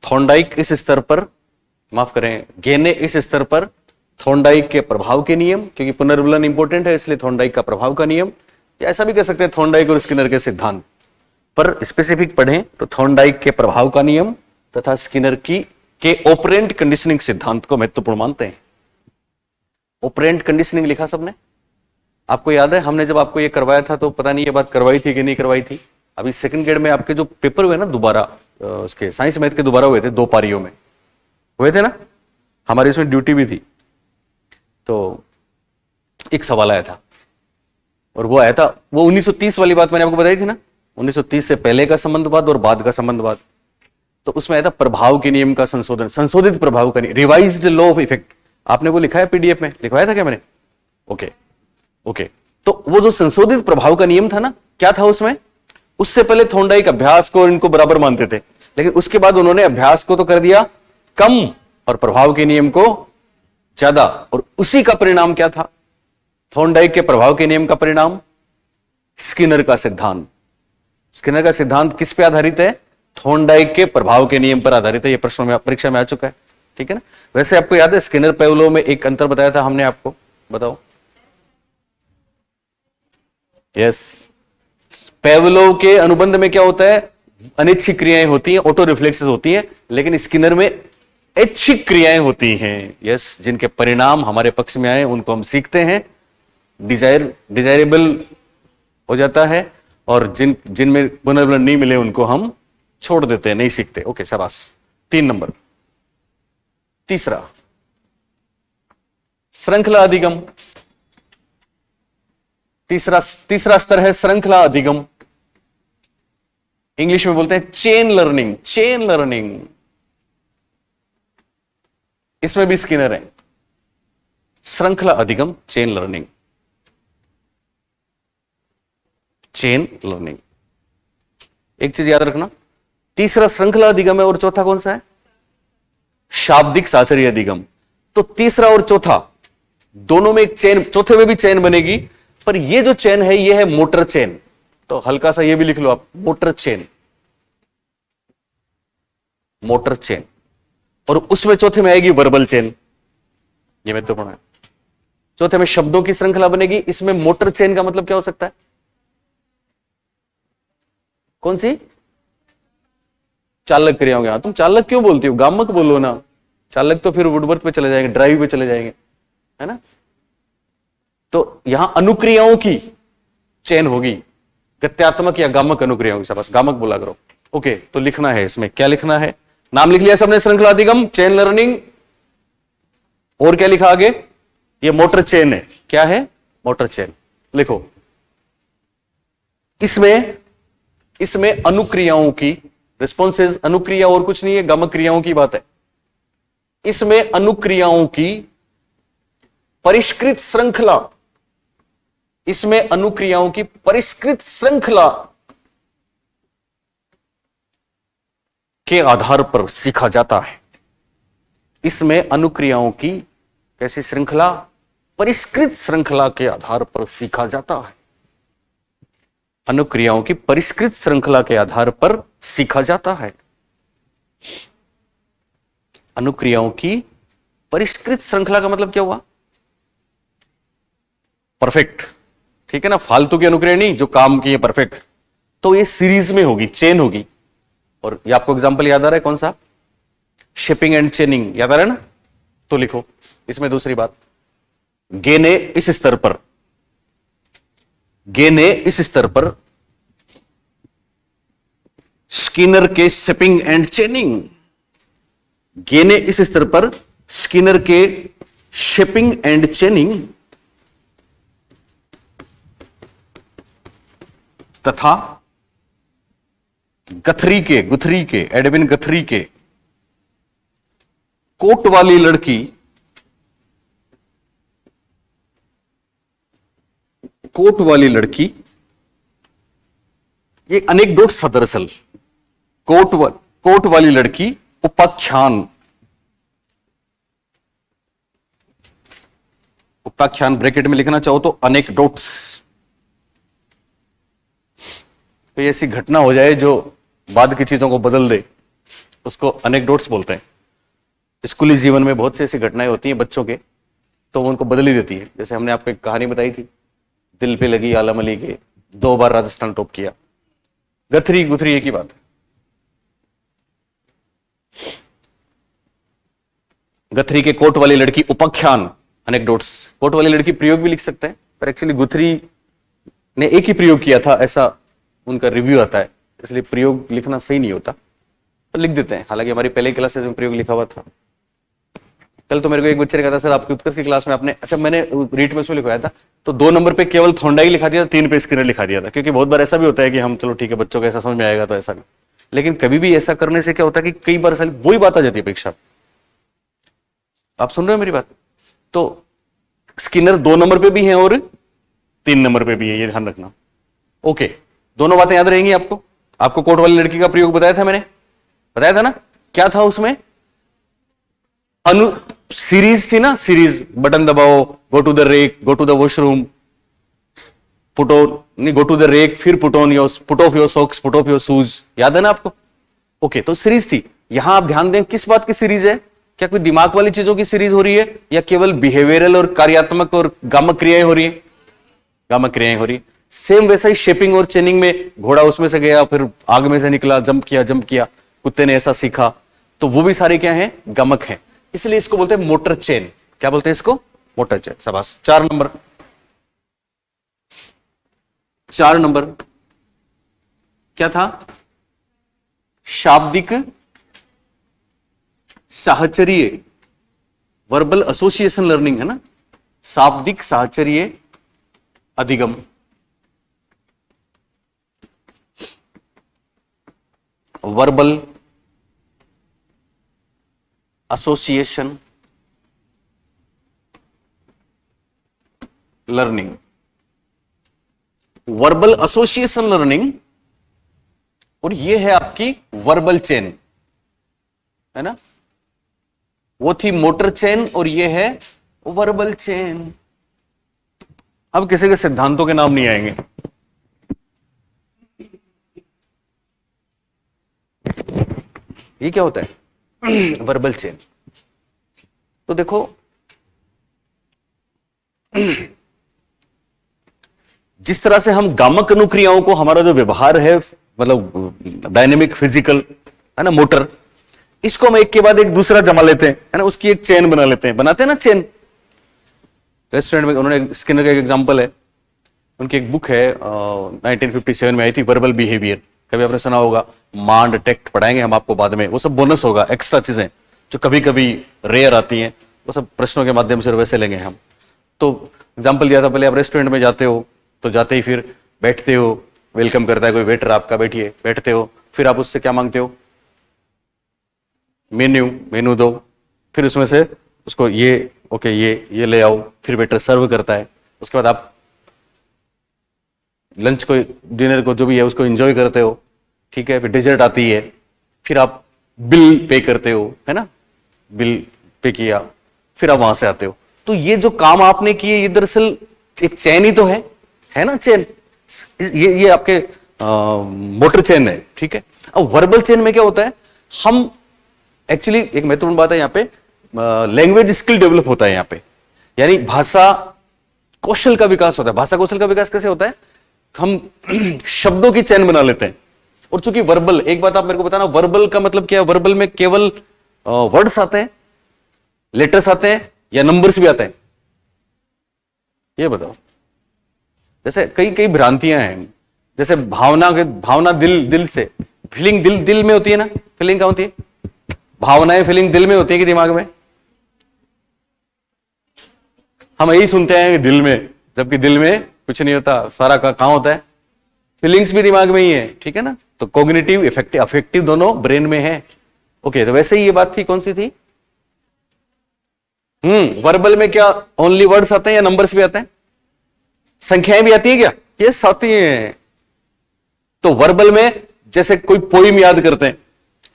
थॉर्नडाइक इस स्तर पर, माफ करें, गेने इस स्तर पर थॉर्नडाइक के प्रभाव के नियम, क्योंकि पुनर्बलन इंपॉर्टेंट है इसलिए थॉर्नडाइक का प्रभाव का नियम, या ऐसा भी कह सकते हैं थॉर्नडाइक और स्किनर के सिद्धांत, पर स्पेसिफिक पढ़ें तो थॉर्नडाइक के प्रभाव का नियम तथा स्किनर की के ऑपरेंट कंडीशनिंग सिद्धांत को महत्वपूर्ण मानते हैं। ऑपरेंट कंडीशनिंग लिखा सबने? आपको याद है हमने जब आपको ये करवाया था तो पता नहीं ये बात करवाई थी कि नहीं करवाई थी? अभी सेकंड ग्रेड में आपके जो पेपर हुए ना दोबारा, उसके साइंस मैथ के दोबारा हुए थे, 2 पारियों में हुए थे ना, हमारी इसमें ड्यूटी भी थी, तो एक सवाल आया था, और वो आया था, वो 1930 वाली बात मैंने आपको बताई थी ना, 1930 से पहले का संबंधवाद और बाद का संबंधवाद। तो उसमें आया था प्रभाव के नियम का संशोधन, संशोधित प्रभाव का नियम, रिवाइज्ड लॉ ऑफ इफेक्ट। आपने वो लिखा है पीडीएफ में? लिखवाया था क्या मैंने? ओके। तो वो जो संशोधित प्रभाव का नियम था ना, क्या था उसमें? उससे पहले थॉर्नडाइक अभ्यास को इनको बराबर मानते थे, लेकिन उसके बाद उन्होंने अभ्यास को तो कर दिया कम और प्रभाव के नियम को ज्यादा, और उसी का परिणाम क्या था? थॉर्नडाइक के प्रभाव के नियम का परिणाम स्किनर का सिद्धांत। स्किनर का सिद्धांत किस पे आधारित है? थॉर्नडाइक के प्रभाव के नियम पर आधारित है। यह प्रश्नों में परीक्षा में आ चुका है, ठीक है ना? वैसे आपको याद है स्किनर पेवलोव में एक अंतर बताया था हमने आपको, बताओ। यस, पेवलोव के अनुबंध में क्या होता है? अनैच्छिक क्रियाएं होती हैं, ऑटो रिफ्लेक्सेस होती हैं, लेकिन स्किनर में ऐच्छिक क्रियाएं होती हैं। यस, जिनके परिणाम हमारे पक्ष में आए उनको हम सीखते हैं, डिजायरेबल हो जाता है, और जिनमें पुनर्बलन नहीं मिले उनको हम छोड़ देते हैं, नहीं सीखते। ओके, शाबाश। 3 नंबर। तीसरा, श्रृंखला अधिगम। तीसरा स्तर है श्रृंखला अधिगम, इंग्लिश में बोलते हैं चेन लर्निंग। चेन लर्निंग, इसमें भी स्किनर है। श्रृंखला अधिगम, चेन लर्निंग, चेन लर्निंग। एक चीज याद रखना, तीसरा श्रृंखला अधिगम है और चौथा कौन सा है? शाब्दिक साचर्य अधिगम। तो तीसरा और चौथा दोनों में एक चेन, चौथे में भी चेन बनेगी, पर ये जो चेन है ये है मोटर चेन। तो हल्का सा ये भी लिख लो आप, मोटर चेन, मोटर चेन। और उसमें चौथे में आएगी वर्बल चेन, ये महत्वपूर्ण है। चौथे में शब्दों की श्रृंखला बनेगी। इसमें मोटर चेन का मतलब क्या हो सकता है? कौन सी? चालक क्रिया हो गया। तुम चालक क्यों बोलती हो? गामक बोलो ना। चालक तो फिर वुडवर्थ पे चले जाएंगे, ड्राइव पे चले जाएंगे, है ना? तो यहां अनुक्रियाओं की चेन होगी, गत्यात्मक या गामक अनुक्रियाओं की। बस गामक बोला करो। ओके, तो लिखना है इसमें, क्या लिखना है? नाम लिख लिया सबने, श्रृंखला अधिगम, चेन लर्निंग, और क्या लिखा आगे? ये मोटर चेन है। क्या है? Motor chain. लिखो, इसमें अनुक्रियाओं की रिस्पॉन्सेज, अनुक्रिया और कुछ नहीं है, गामक क्रियाओं की बात है। इसमें अनुक्रियाओं की परिष्कृत श्रृंखला, इसमें अनुक्रियाओं की परिष्कृत श्रृंखला के आधार पर सीखा जाता है। इसमें अनुक्रियाओं की कैसी श्रृंखला? परिष्कृत श्रृंखला के आधार पर सीखा जाता है। अनुक्रियाओं की परिष्कृत श्रृंखला के आधार पर सीखा जाता है। अनुक्रियाओं की परिष्कृत श्रृंखला का मतलब क्या हुआ? परफेक्ट, ठीक है ना, फालतू की अनुक्रिया नहीं, जो काम की है परफेक्ट। तो ये सीरीज में होगी, चेन होगी। और ये आपको एग्जांपल याद आ रहा है कौन सा? शिपिंग एंड चेनिंग याद आ रहा है ना? तो लिखो इसमें दूसरी बात, गे ने इस स्तर पर, गे ने इस स्तर पर स्किनर के शिपिंग एंड चेनिंग, गे ने इस स्तर पर स्किनर के शिपिंग एंड चेनिंग तथा गुथरी के एडविन गथरी के कोट वाली लड़की, कोट वाली लड़की, ये अनेक्डोट्स था दरअसल। कोट वाली लड़की उपाख्यान, उपाख्यान ब्रैकेट में लिखना चाहो तो अनेक्डोट्स। तो ऐसी घटना हो जाए जो बाद की चीजों को बदल दे, उसको अनेक्डोट्स बोलते हैं। स्कूली जीवन में बहुत सी ऐसी घटनाएं होती हैं बच्चों के, तो उनको बदल ही देती है। जैसे हमने आपको एक कहानी बताई थी, दिल पे लगी आलम अली के 2 बार राजस्थान टॉप किया। गथरी गुथरी एक ही बात है। गथरी के कोट वाली लड़की उपाख्यान, अनेक्डोट्स। कोट वाली लड़की प्रयोग भी लिख सकते हैं, पर एक्चुअली गुथरी ने एक ही प्रयोग किया था, ऐसा उनका रिव्यू आता है, इसलिए प्रयोग लिखना सही नहीं होता, तो लिख देते हैं। हालांकि हमारी पहले क्लासेस में प्रयोग लिखा हुआ था। कल तो मेरे को एक बच्चे ने कहा था, सर आपकी उत्कर्ष की क्लास में आपने, अच्छा मैंने रीट में उसमें लिखवाया था, तो 2 नंबर पे केवल थोंडाई लिखा दिया था, 3 पे स्किनर लिखा दिया था। क्योंकि बहुत बार ऐसा भी होता है कि हम चलो ठीक है बच्चों को ऐसा समझ में आएगा तो ऐसा भी, लेकिन कभी भी ऐसा करने से क्या होता है कि कई बार साली वही बात आ जाती है परीक्षा। आप सुन रहे हो मेरी बात? तो स्किनर 2 नंबर पे भी है और 3 नंबर पे भी है, ये ध्यान रखना। ओके, दोनों बातें याद रहेंगी आपको। आपको कोट वाली लड़की का प्रयोग बताया था मैंने, बताया था ना? क्या था उसमें? सीरीज थी ना, सीरीज। बटन दबाओ, go to the rack, go to the washroom, put on, नहीं गो टू द रेक, फिर put off your socks, put off your shoes, याद है ना आपको? ओके, तो सीरीज थी। यहां आप ध्यान दें किस बात की सीरीज है? क्या कोई दिमाग वाली चीजों की सीरीज हो रही है, या केवल बिहेवियरल और कार्यात्मक और गामक क्रियाएं हो रही है? गामक क्रियाएं हो रही है। सेम वैसा ही शेपिंग और चेनिंग में, घोड़ा उसमें से गया, फिर आग में से निकला, जंप किया, कुत्ते ने ऐसा सीखा, तो वो भी सारे क्या हैं? गमक हैं। इसलिए इसको बोलते हैं मोटर चेन। क्या बोलते हैं इसको? Motor chain. शाबाश। 4 नंबर, 4 नंबर क्या था? शाब्दिक साहचर्य, वर्बल एसोसिएशन लर्निंग है ना, शाब्दिक साहचर्य अधिगम। Verbal association learning, verbal association learning, और ये है आपकी वर्बल चेन, है ना? वो थी मोटर चेन और ये है वर्बल चेन। अब किसी के सिद्धांतों के नाम नहीं आएंगे। ये क्या होता है? Verbal chain. तो देखो, जिस तरह से हम गामक अनुक्रियाओं को, हमारा जो व्यवहार है, मतलब डायनेमिक, फिजिकल, है ना, मोटर, इसको हम एक के बाद एक दूसरा जमा लेते हैं, है ना, उसकी एक चेन बना लेते हैं, बनाते हैं ना चेन। रेस्टोरेंट में उन्होंने, स्किनर का एक एग्जांपल है, उनकी एक बुक है 1957 में आई थी, वर्बल बिहेवियर। कभी आपने सुना होगा, मांड टेक्ट पढ़ाएंगे हम आपको बाद में, वो सब बोनस होगा, एक्स्ट्रा चीजें जो कभी कभी रेयर आती हैं, वो सब प्रश्नों के माध्यम से वैसे लेंगे हम। तो एग्जाम्पल दिया था, पहले आप रेस्टोरेंट में जाते हो, तो जाते ही फिर बैठते हो, वेलकम करता है कोई वेटर आपका, बैठिए, बैठते हो, फिर आप उससे क्या मांगते हो? मेन्यू दो, फिर उसमें से उसको ये, ओके ये ले आओ, फिर वेटर सर्व करता है। उसके बाद आप लंच को, डिनर को, जो भी है उसको एंजॉय करते हो, ठीक है, फिर डेजर्ट आती है, फिर आप बिल पे करते हो, है ना, बिल पे किया, फिर आप वहां से आते हो। तो ये जो काम आपने किए, ये दरअसल एक चेन ही तो है ना, चेन। ये आपके मोटर चेन है, ठीक है। अब वर्बल चेन में क्या होता है, हम एक्चुअली एक महत्वपूर्ण बात है यहां पे, लैंग्वेज स्किल डेवलप होता है यहां पे, यानी भाषा कौशल का विकास होता है। भाषा कौशल का विकास कैसे होता है, हम शब्दों की चेन बना लेते हैं। और चूंकि वर्बल, एक बात आप मेरे को बताना, वर्बल का मतलब क्या है? वर्बल में केवल वर्ड्स आते हैं, लेटर्स आते हैं, या नंबर्स भी आते हैं? ये बताओ। जैसे कई कई भ्रांतियां हैं, जैसे भावना दिल से, फीलिंग दिल में होती है ना, फीलिंग कहां होती है? भावनाएं फीलिंग दिल में होती है कि दिमाग में? हम यही सुनते हैं कि दिल में, जबकि दिल में कुछ नहीं होता, सारा कहां होता है? फीलिंग्स भी दिमाग में ही है, ठीक है ना। तो कॉग्निटिव अफेक्टिव दोनों ब्रेन में है। ओके, तो वैसे ही ये बात थी, कौन सी थी? वर्बल में क्या ओनली वर्ड्स आते हैं या नंबर्स भी आते हैं? संख्याएं भी आती है क्या? यस, आती हैं। तो वर्बल में जैसे कोई पोइम याद करते हैं,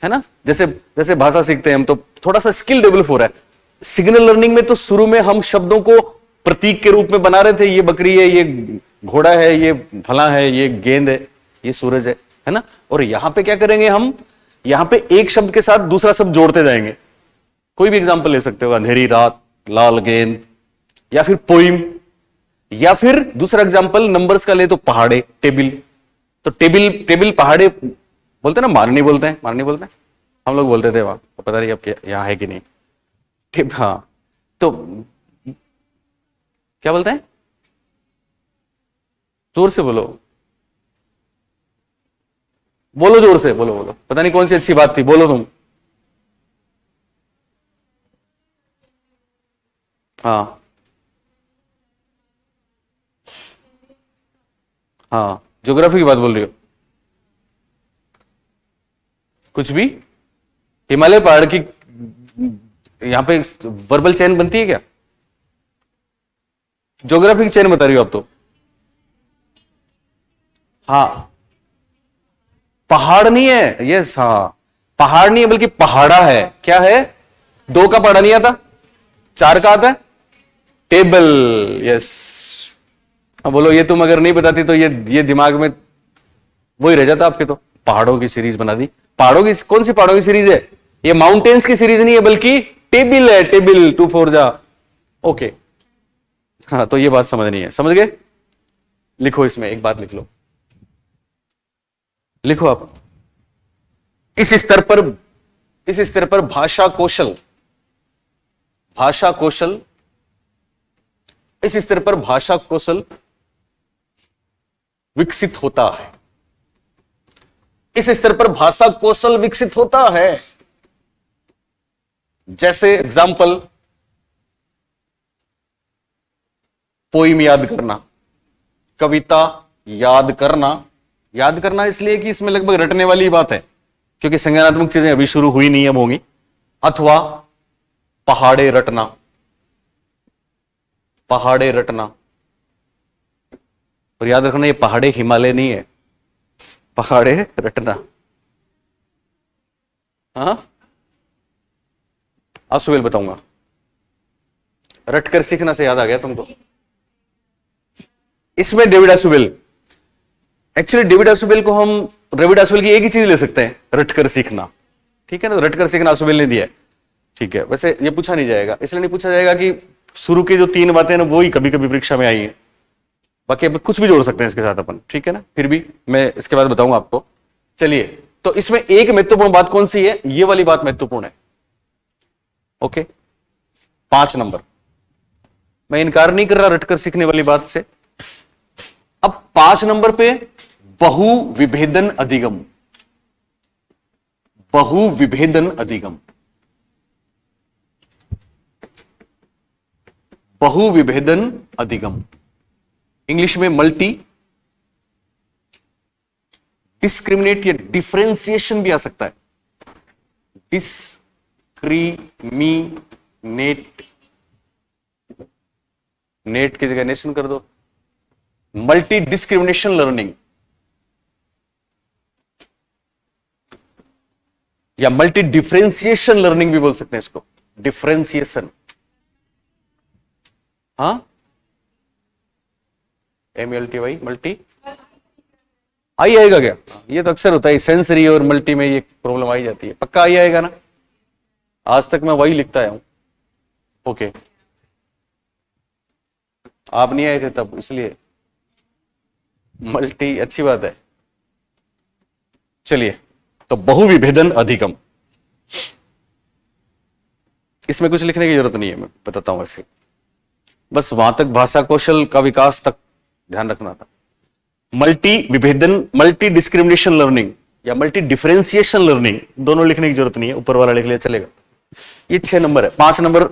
है ना, जैसे जैसे भाषा सीखते हैं हम, तो थोड़ा सा स्किल डेवलप हो रहा है। सिग्नल लर्निंग में तो शुरू में हम शब्दों को प्रतीक के रूप में बना रहे थे, ये बकरी है, ये घोड़ा है, ये फला है, ये गेंद है, ये सूरज है ना। और यहां पे क्या करेंगे हम, यहां पे एक शब्द के साथ दूसरा शब्द जोड़ते जाएंगे। कोई भी एग्जांपल ले सकते हो, अंधेरी रात, लाल गेंद, या फिर पोइम, या फिर दूसरा एग्जांपल नंबर्स का ले तो पहाड़े, टेबिल। तो टेबिल पहाड़े बोलते हैं ना, मारनी बोलते हैं, मारनी बोलते हैं, हम लोग बोलते थे वहां, पता नहीं अब यहां है कि नहीं। हाँ, तो क्या बोलते हैं? जोर से बोलो, बोलो जोर से, बोलो बोलो, पता नहीं कौन सी अच्छी बात थी, बोलो तुम। हाँ हाँ, ज्योग्राफी की बात बोल रही हो? कुछ भी, हिमालय पहाड़ की यहां पे वर्बल चेन बनती है क्या? ज्योग्राफी की चेन बता रही हो आप तो। हाँ, पहाड़ नहीं है, यस, हाँ, पहाड़ नहीं है बल्कि पहाड़ा है। क्या है? दो का पहाड़ा नहीं आता, चार का आता है, टेबल, यस। अब बोलो, ये तुम अगर नहीं बताती तो ये दिमाग में वही रह जाता आपके। तो पहाड़ों की सीरीज बना दी। पहाड़ों की कौन सी पहाड़ों की सीरीज है? ये माउंटेन्स की सीरीज नहीं है, बल्कि टेबल है, टेबल, 2 4 जा। ओके, हाँ, तो ये बात समझनी है, समझ गए? लिखो, इसमें एक बात लिख लो, लिखो आप। इस स्तर पर भाषा कौशल, इस स्तर पर भाषा कौशल विकसित होता है। इस स्तर पर भाषा कौशल विकसित होता है। जैसे एग्जाम्पल, पोइम याद करना, कविता याद करना इसलिए कि इसमें लगभग रटने वाली बात है, क्योंकि संज्ञानात्मक चीजें अभी शुरू हुई नहीं, अब होंगी। अथवा पहाड़े रटना, और याद रखना, ये पहाड़े हिमालय नहीं है, पहाड़े रटना। हाँ, आसुबेल बताऊंगा। रटकर सीखना से याद आ गया तुमको। इसमें David Ausubel, actually David Ausubel को हम डेविड आसुबेल की एक ही चीज ले सकते हैं, रटकर सीखना, ठीक है ना। रटकर सीखना आसुबेल ने दिया है, ठीक है। वैसे ये पूछा नहीं जाएगा, इसलिए नहीं पूछा जाएगा कि शुरू की जो 3 बातें ना, वो ही कभी कभी परीक्षा में आई है। बाकी कुछ भी जोड़ सकते हैं इसके साथ अपन, ठीक है ना। फिर भी मैं इसके बाद बताऊंगा आपको। चलिए, तो इसमें एक महत्वपूर्ण बात कौन सी है? ये वाली बात महत्वपूर्ण है। Okay, 5 number. मैं इनकार नहीं कर रहा रटकर सीखने वाली बात से। अब 5 नंबर पे बहुविभेदन अधिगम, बहुविभेदन अधिगम, बहुविभेदन अधिगम, इंग्लिश में मल्टी डिस्क्रिमिनेट या डिफरेंशिएशन भी आ सकता है। डिस्क्रिमिनेट, नेट की जगह नेशन कर दो, मल्टी डिस्क्रिमिनेशन लर्निंग, या मल्टी डिफरेंशिएशन लर्निंग भी बोल सकते हैं इसको, डिफरेंशिएशन। हाँ, MLTY, मल्टी आई आएगा क्या? ये तो अक्सर होता है सेंसरी और मल्टी में, ये प्रॉब्लम आई जाती है। पक्का आई आएगा ना? आज तक मैं वही लिखता आया हूं। ओके, आप नहीं आए थे तब, इसलिए मल्टी अच्छी बात है। चलिए, तो बहुविभेदन अधिगम, इसमें कुछ लिखने की जरूरत नहीं है, मैं बताता हूं ऐसे, बस वहां तक भाषा कौशल का विकास तक ध्यान रखना था। मल्टी विभेदन, मल्टी डिस्क्रिमिनेशन लर्निंग या मल्टी डिफरेंशिएशन लर्निंग, दोनों लिखने की जरूरत नहीं है, ऊपर वाला लिख लिया चलेगा। ये 6 नंबर है, 5 नंबर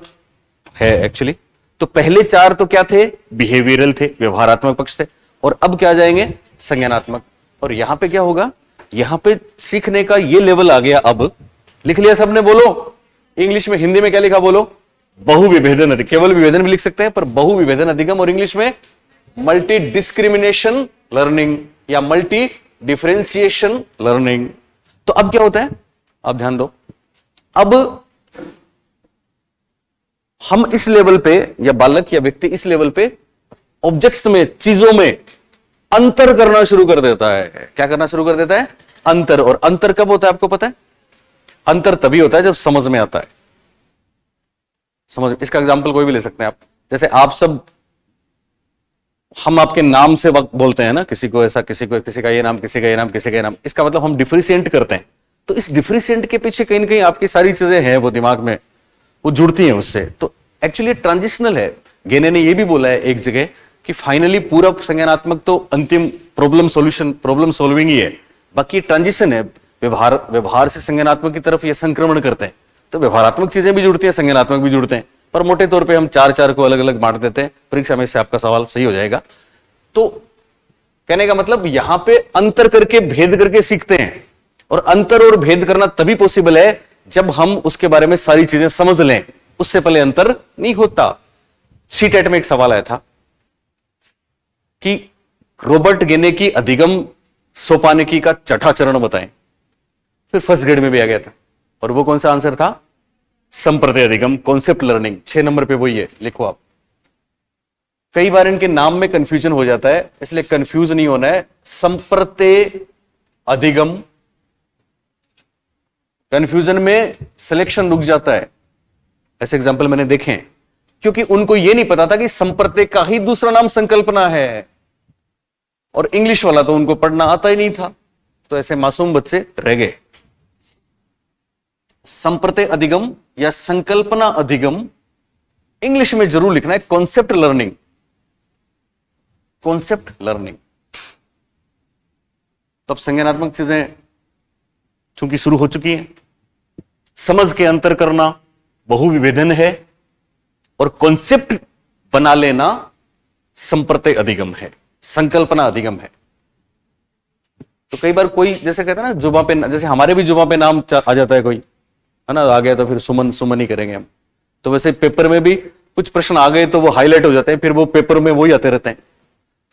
है एक्चुअली। तो पहले 4 तो क्या थे? बिहेवियरल थे, व्यवहारात्मक पक्ष थे। और अब क्या जाएंगे? संज्ञानात्मक। और यहां पे क्या होगा? यहां पे सीखने का ये लेवल आ गया। अब लिख लिया सबने, बोलो इंग्लिश में, हिंदी में क्या लिखा बोलो? बहुविभेदन अधिगम। केवल विभेदन भी लिख सकते हैं, पर बहुविभेदन अधिगम, और इंग्लिश में मल्टी डिस्क्रिमिनेशन लर्निंग या मल्टी डिफरेंशिएशन लर्निंग। तो अब क्या होता है? अब ध्यान दो, अब हम इस लेवल पे, या बालक या व्यक्ति इस लेवल पे ऑब्जेक्ट्स में, चीजों में अंतर करना शुरू कर देता है। क्या करना शुरू कर देता है? अंतर। और अंतर कब होता है आपको पता है? अंतर तभी होता है जब समझ में आता है। समझ, इसका एग्जांपल कोई भी ले सकते हैं आप। जैसे आप सब, हम आपके नाम से वक्त बोलते हैं ना, किसी को ऐसा, किसी को, किसी का ये नाम, किसी का ये नाम, किसी का ये नाम, इसका मतलब हम डिफरेंशिएट करते हैं। तो इस डिफरेंशिएट के पीछे कहीं ना कहीं आपकी सारी चीजें हैं, वो दिमाग में वो जुड़ती हैं उससे। तो एक्चुअली ट्रांजिशनल है। गेने ने ये भी बोला है एक जगह कि फाइनली पूरा संज्ञानात्मक तो अंतिम प्रॉब्लम सॉल्यूशन, प्रॉब्लम सॉल्विंग ही है, बाकी ट्रांजिशन है। व्यवहार से संज्ञानात्मक की तरफ ये संक्रमण करते हैं। तो व्यवहारात्मक चीजें भी जुड़ती हैं, संज्ञानात्मक भी जुड़ते हैं, पर मोटे तौर पे हम 4 को अलग अलग बांट देते हैं। परीक्षा में इससे आपका सवाल सही हो जाएगा। तो कहने का मतलब यहां पे अंतर करके, भेद करके सीखते हैं। और अंतर और भेद करना तभी पॉसिबल है जब हम उसके बारे में सारी चीजें समझ लें, उससे पहले अंतर नहीं होता। सीटेट में एक सवाल आया था कि रॉबर्ट गेने की अधिगम सोपानिकी का छठा चरण बताएं। फिर फर्स्ट ग्रेड में भी आ गया था, और वो कौन सा आंसर था? संप्रत्यय अधिगम, कॉन्सेप्ट लर्निंग। 6 नंबर पे वही है, लिखो आप। कई बार इनके नाम में कंफ्यूजन हो जाता है, इसलिए कंफ्यूज नहीं होना है। संप्रत्यय अधिगम, कंफ्यूजन में सिलेक्शन रुक जाता है। ऐसे एग्जांपल मैंने देखे हैं, क्योंकि उनको यह नहीं पता था कि संप्रत्यय का ही दूसरा नाम संकल्पना है, और इंग्लिश वाला तो उनको पढ़ना आता ही नहीं था। तो ऐसे मासूम बच्चे रह गए। संप्रत्यय अधिगम या संकल्पना अधिगम इंग्लिश में जरूर लिखना है, कॉन्सेप्ट लर्निंग, कॉन्सेप्ट लर्निंग। तब संज्ञानात्मक चीजें चूंकि शुरू हो चुकी हैं, समझ के अंतर करना बहुविभेदन है, और कॉन्सेप्ट बना लेना संप्रत्यय अधिगम है, संकल्पना अधिगम है। तो कई बार कोई जैसे कहता है ना जुबान पे, जैसे हमारे भी जुबान पे नाम आ जाता है कोई, है ना, आ गया तो फिर सुमन सुमन ही करेंगे हम। तो वैसे पेपर में भी कुछ प्रश्न आ गए तो वो हाईलाइट हो जाते हैं, फिर वो पेपर में वही आते रहते हैं।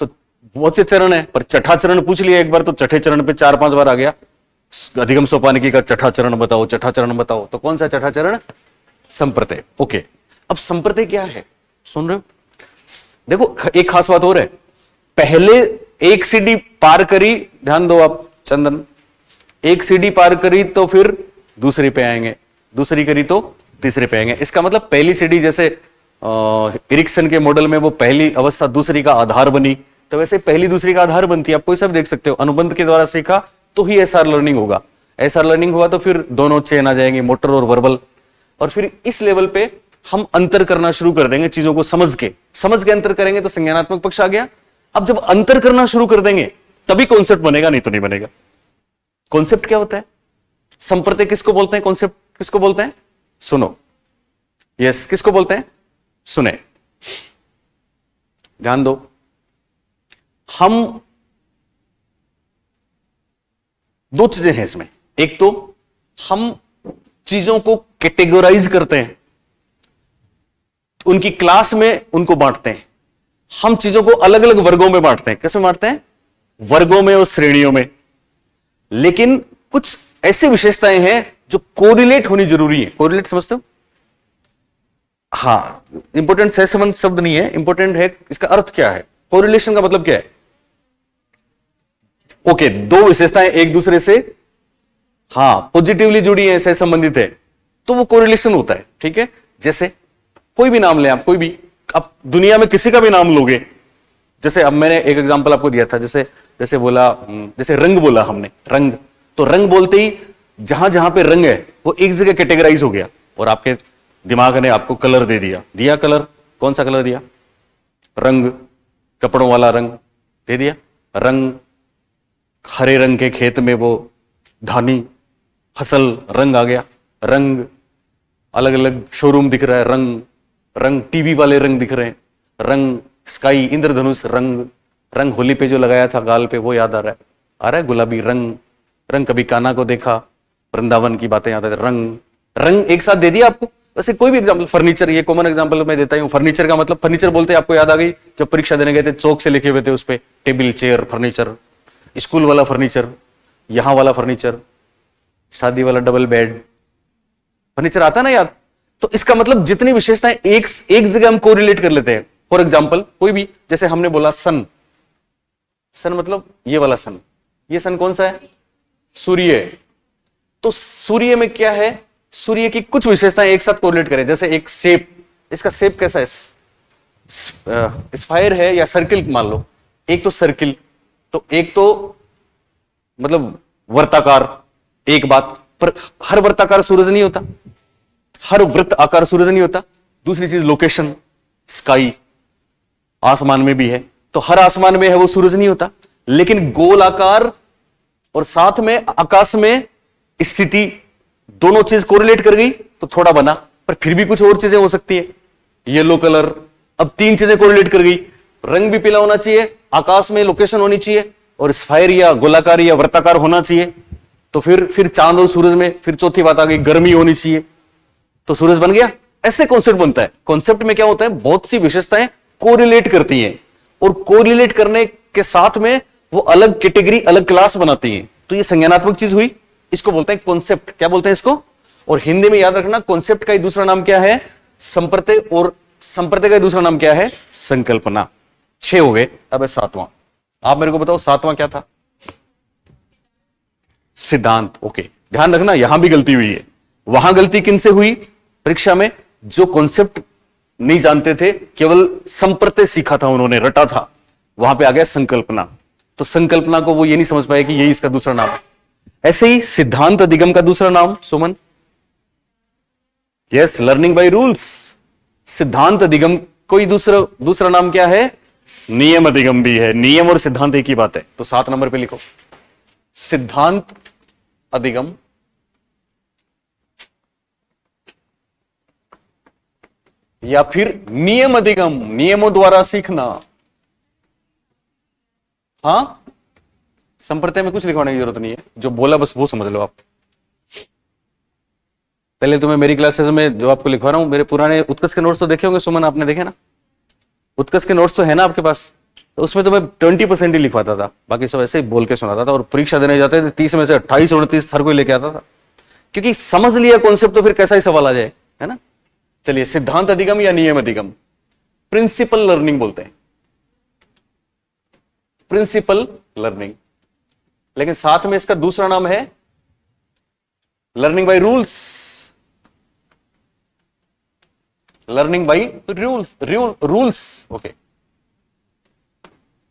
तो बहुत से चरण है, पर छठा चरण पूछ लिया एक बार तो छठे चरण पे 4-5 बार आ गया, अधिगम सोपानिकी का छठा चरण बताओ, छठा चरण बताओ। तो कौन सा छठा चरण? संप्रत्यय। ओके, अब संप्रत्यय क्या है, सुन रहे हो? देखो एक खास बात और है, पहले एक सीढ़ी पार करी, ध्यान दो आप चंदन, एक सीढ़ी पार करी तो फिर दूसरी पे आएंगे, दूसरी करी तो तीसरे पे आएंगे। इसका मतलब पहली सीढ़ी जैसे इरिक्सन के मॉडल में वो पहली अवस्था दूसरी का आधार बनी, तो वैसे पहली दूसरी का आधार बनती है। आप कोई सब देख सकते हो, अनुबंध के द्वारा सीखा तो ही एसआर लर्निंग होगा, एसआर लर्निंग हुआ तो फिर दोनों चेन आ जाएंगे, मोटर और वर्बल। और फिर इस लेवल पे हम अंतर करना शुरू कर देंगे, चीजों को समझ के अंतर करेंगे तो संज्ञानात्मक पक्ष आ गया। अब जब अंतर करना शुरू कर देंगे तभी कॉन्सेप्ट बनेगा, नहीं तो नहीं बनेगा। कॉन्सेप्ट क्या होता है? संप्रत्यय किसको बोलते हैं? कॉन्सेप्ट किसको बोलते हैं? सुनो, यस, किसको बोलते हैं? सुने, ध्यान दो। हम दो चीजें हैं इसमें, एक तो हम चीजों को कैटेगराइज करते हैं, उनकी क्लास में उनको बांटते हैं। हम चीजों को अलग अलग वर्गों में बांटते हैं। कैसे बांटते हैं? वर्गों में और श्रेणियों में। लेकिन कुछ ऐसी विशेषताएं हैं जो कोरिलेट होनी जरूरी है। कोरिलेट समझते हो? हाँ, इंपोर्टेंट सहसंबंध शब्द नहीं है, इंपोर्टेंट है इसका अर्थ क्या है। कोरिलेशन का मतलब क्या है? ओके, दो विशेषताएं एक दूसरे से पॉजिटिवली जुड़ी है, से संबंधित है, तो वो कोरिलेशन होता है। ठीक है, जैसे कोई भी नाम ले आप, कोई भी आप दुनिया में किसी का भी नाम लोगे, जैसे अब मैंने एक एग्जांपल आपको दिया था, जैसे बोला, जैसे रंग बोला हमने, रंग, तो रंग बोलते ही जहां जहां पे रंग है वो एक जगह कैटेगराइज हो गया और आपके दिमाग ने आपको कलर दे दिया कलर, कौन सा कलर दिया? रंग, कपड़ों वाला रंग दे दिया, रंग, हरे रंग के खेत में वो धानी फसल रंग आ गया, रंग, अलग अलग शोरूम दिख रहा है, रंग, रंग टीवी वाले रंग दिख रहे हैं, रंग स्काई, इंद्रधनुष, रंग, रंग होली पे जो लगाया था गाल पे वो याद आ रहा है गुलाबी रंग, रंग कभी कान्हा को देखा, वृंदावन की बातें याद आती, रंग, रंग एक साथ दे दिया आपको। वैसे कोई भी एग्जांपल, फर्नीचर, ये कॉमन एग्जांपल मैं देता हूं, फर्नीचर का मतलब, फर्नीचर बोलते आपको याद आ गई, जब परीक्षा देने गए थे चौक से लिखे हुए थे उस पे, टेबल चेयर फर्नीचर, स्कूल वाला फर्नीचर, यहां वाला फर्नीचर, शादी वाला डबल बेड फर्नीचर आता ना याद। तो इसका मतलब जितनी विशेषताएं एक जगह हम कोरिलेट कर लेते हैं। फॉर एग्जाम्पल कोई भी, जैसे हमने बोला सन, सन मतलब ये वाला सन, ये सन कौन सा है? सूर्य। तो सूर्य में क्या है? सूर्य की कुछ विशेषताएं एक साथ कोरिलेट करें, जैसे एक शेप, इसका शेप कैसा है? स्फायर है या सर्किल मान लो, एक तो सर्किल, तो एक तो मतलब वर्ताकार, एक बात, पर हर वर्ताकार सूरज नहीं होता, हर वृत्त आकार सूरज नहीं होता। दूसरी चीज लोकेशन, स्काई, आसमान में भी है, तो हर आसमान में है वो सूरज नहीं होता, लेकिन गोल आकार और साथ में आकाश में स्थिति, दोनों चीज कोरिलेट कर गई तो थोड़ा बना, पर फिर भी कुछ और चीजें हो सकती है। येलो कलर, अब तीन चीजें कोरिलेट कर गई, रंग भी पीला होना चाहिए, आकाश में लोकेशन होनी चाहिए, और स्फायर या गोलाकार या वृत्ताकार होना चाहिए, तो फिर चांद और सूरज में फिर चौथी बात आ गई, गर्मी होनी चाहिए, तो सूरज बन गया। ऐसे कॉन्सेप्ट बनता है। कॉन्सेप्ट में क्या होता है? बहुत सी विशेषताएं कोरिलेट करती हैं, और कोरिलेट करने के साथ में वो अलग कैटेगरी, अलग क्लास बनाती हैं। तो ये संज्ञानात्मक चीज हुई, इसको बोलते हैं कॉन्सेप्ट। क्या बोलते हैं इसको? और हिंदी में याद रखना, कॉन्सेप्ट का दूसरा नाम क्या है? संप्रत्यय, और संप्रत्यय का दूसरा नाम क्या है? संकल्पना। 6 हो गए, अब है 7वां। आप मेरे को बताओ 7वां क्या था? सिद्धांत। ओके, ध्यान रखना यहां भी गलती हुई है। वहां गलती किनसे हुई परीक्षा में? जो कॉन्सेप्ट नहीं जानते थे, केवल संप्रत्यय सीखा था उन्होंने, रटा था, वहां पे आ गया संकल्पना। तो संकल्पना को वो ये नहीं समझ पाए कि यही इसका दूसरा नाम है। ऐसे ही सिद्धांत अधिगम का दूसरा नाम, Suman? Yes, learning by rules. सिद्धांत अधिगम कोई दूसरा नाम क्या है? नियम अधिगम भी है। नियम और सिद्धांत एक ही बात है। तो 7 नंबर पे लिखो, सिद्धांत अधिगम या फिर नियम अधिगम, नियमों द्वारा सीखना। हां, संप्रत्यय में कुछ लिखवाने की जरूरत नहीं है, जो बोला बस वो समझ लो आप। पहले तो मैं मेरी क्लासेस में जो आपको लिखवा रहा हूं, मेरे पुराने उत्कर्ष के नोट्स तो देखे होंगे सुमन, आपने देखे ना? उत्कर्ष के नोट्स तो है ना आपके पास? तो उसमें तो मैं 20% ही लिखवाता था, बाकी सब ऐसे ही बोल के सुनाता था, और परीक्षा देने जाते थे 30 में से 28 29 हर कोई लेके आता था, क्योंकि समझ लिया कॉन्सेप्ट तो फिर कैसा ही सवाल आ जाए, है ना? चलिए, सिद्धांत अधिगम या नियम अधिगम, प्रिंसिपल लर्निंग बोलते हैं, प्रिंसिपल लर्निंग। लेकिन साथ में इसका दूसरा नाम है learning by rules, learning by rules. Okay,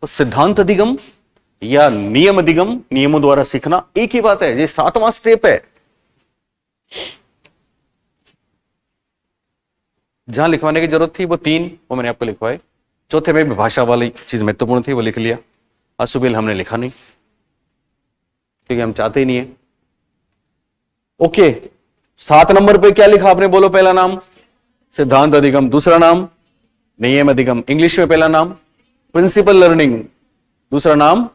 तो सिद्धांत अधिगम या नियम अधिगम, नियमों द्वारा सीखना, एक ही बात है। ये 7वां स्टेप है। जहां लिखवाने की जरूरत थी वो 3, वो मैंने आपको लिखवाए। चौथे में भाषा वाली चीज महत्वपूर्ण थी, वो लिख लिया। असुबेल हमने लिखा नहीं, क्योंकि हम चाहते ही नहीं है। ओके, 7 नंबर पे क्या लिखा आपने? बोलो पहला नाम सिद्धांत अधिगम, दूसरा नाम नियम अधिगम, इंग्लिश में पहला नाम प्रिंसिपल लर्निंग, दूसरा नाम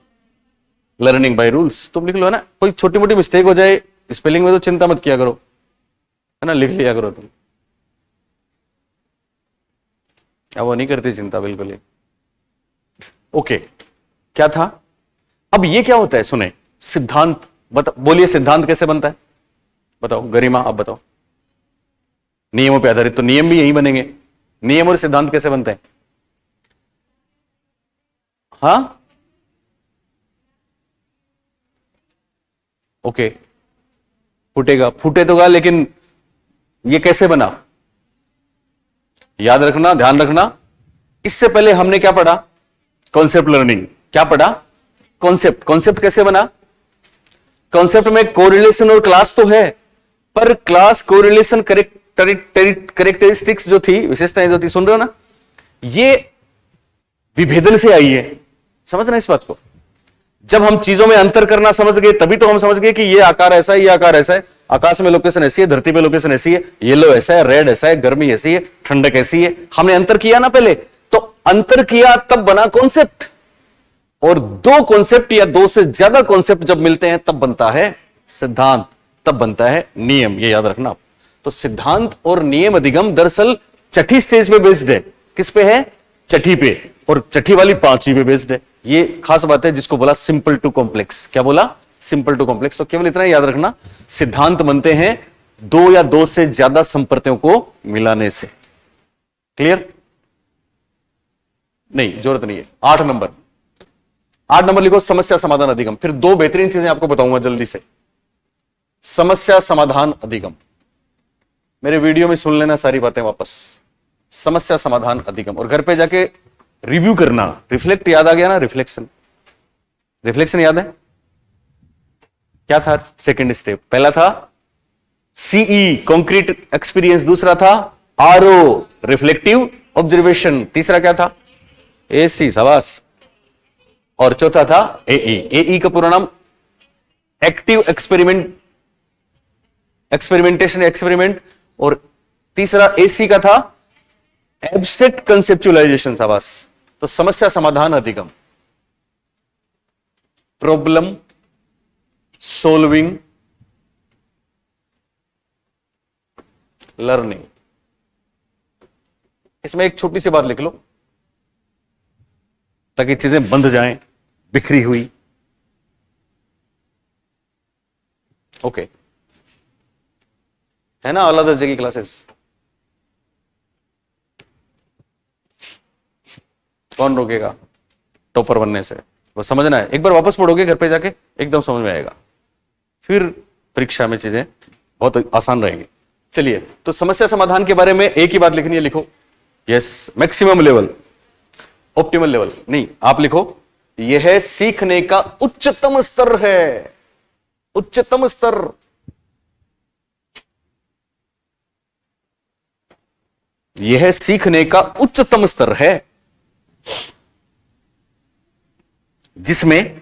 लर्निंग बाय रूल्स। तुम लिख लो, है ना? कोई छोटी मोटी मिस्टेक हो जाए स्पेलिंग में तो चिंता मत किया करो, है ना? लिख लिया करो तुम, अब वो नहीं करती चिंता बिल्कुल ही। ओके, क्या था? अब ये क्या होता है? सुने, सिद्धांत बोलिए, सिद्धांत कैसे बनता है? बताओ गरिमा, आप बताओ। नियमों पे आधारित, तो नियम भी यही बनेंगे। नियम और सिद्धांत कैसे बनते हैं? हाँ, ओके, फूटेगा, फूटे तो गा, लेकिन ये कैसे बना? याद रखना, ध्यान रखना, इससे पहले हमने क्या पढ़ा? Concept learning. क्या पढ़ा? कॉन्सेप्ट। कॉन्सेप्ट कैसे बना? कॉन्सेप्ट में कोरिलेशन और क्लास तो है, पर क्लास कोरिलेशन करेक्टरिस्टिक्स जो थी, विशेषताएं जो थी, सुन रहे हो ना, ये विभेदन से आई है। समझना इस बात को। जब हम चीजों में अंतर करना समझ गए, तभी तो हम समझ गए कि ये आकार ऐसा है, ये आकार ऐसा है, आकाश में लोकेशन ऐसी है, धरती पे लोकेशन ऐसी है, येलो ऐसा है, रेड ऐसा है, गर्मी ऐसी है, ठंडक ऐसी है। हमने अंतर किया ना पहले, तो अंतर किया तब बना कॉन्सेप्ट। और दो कॉन्सेप्ट या दो से ज्यादा कॉन्सेप्ट जब मिलते हैं तब बनता है सिद्धांत, तब बनता है नियम। ये याद रखना। तो सिद्धांत और नियम अधिगम दरअसल छठी स्टेज पे बेस्ड है। किस पे है? छठी पे। और छठी वाली पांचवी पे बेस्ड है। ये खास बात है, जिसको बोला सिंपल टू कॉम्प्लेक्स। क्या बोला? Simple to complex. तो केवल इतना याद रखना, सिद्धांत बनते हैं दो या दो से ज्यादा संप्रतियों को मिलाने से। क्लियर? नहीं, जरूरत नहीं है। 8 नंबर लिखो, समस्या समाधान अधिगम। फिर दो बेहतरीन चीजें आपको बताऊंगा जल्दी से। समस्या समाधान अधिगम, मेरे वीडियो में सुन लेना सारी बातें वापस। समस्या समाधान अधिगम, और घर पे जाके रिव्यू करना। रिफ्लेक्ट याद आ गया ना? रिफ्लेक्शन, रिफ्लेक्शन याद है? क्या था सेकंड स्टेप? पहला था सीई, कॉन्क्रीट एक्सपीरियंस। दूसरा था आरओ, रिफ्लेक्टिव ऑब्जर्वेशन। तीसरा क्या था? एसी, शाबाश। और चौथा था एई। एई का पूरा नाम एक्टिव एक्सपेरिमेंट, एक्सपेरिमेंटेशन, एक्सपेरिमेंट। और तीसरा एसी का था एब्स्ट्रैक्ट कंसेप्चुअलाइजेशन। शाबाश। तो समस्या समाधान अधिगम, प्रॉब्लम सोल्विंग लर्निंग। इसमें एक छोटी सी बात लिख लो ताकि चीजें बंध जाएं बिखरी हुई। ओके, है ना आला दर्जे की क्लासेस? कौन रोकेगा टॉपर बनने से? वो समझना है, एक बार वापस पढ़ोगे घर पे जाके एकदम समझ में आएगा। फिर परीक्षा में चीजें बहुत आसान रहेंगी। चलिए, तो समस्या समाधान के बारे में एक ही बात लिखनी है, लिखो yes, maximum level, optimal level नहीं, आप लिखो यह सीखने का उच्चतम स्तर है। उच्चतम स्तर, यह सीखने का उच्चतम स्तर है जिसमें,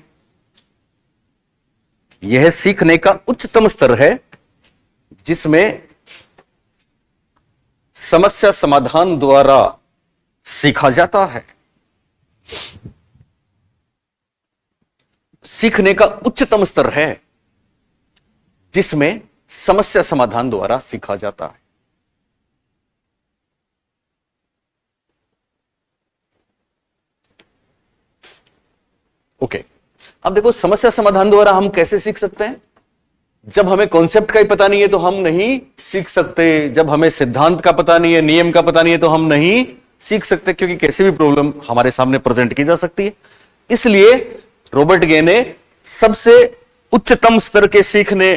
यह सीखने का उच्चतम स्तर है जिसमें समस्या समाधान द्वारा सीखा जाता है। सीखने का उच्चतम स्तर है जिसमें समस्या समाधान द्वारा सीखा जाता है। ओके, अब देखो समस्या समाधान द्वारा हम कैसे सीख सकते हैं? जब हमें कॉन्सेप्ट का ही पता नहीं है तो हम नहीं सीख सकते। जब हमें सिद्धांत का पता नहीं है, नियम का पता नहीं है तो हम नहीं सीख सकते, क्योंकि कैसी भी प्रॉब्लम हमारे सामने प्रेजेंट की जा सकती है। इसलिए रॉबर्ट गे ने सबसे उच्चतम स्तर के सीखने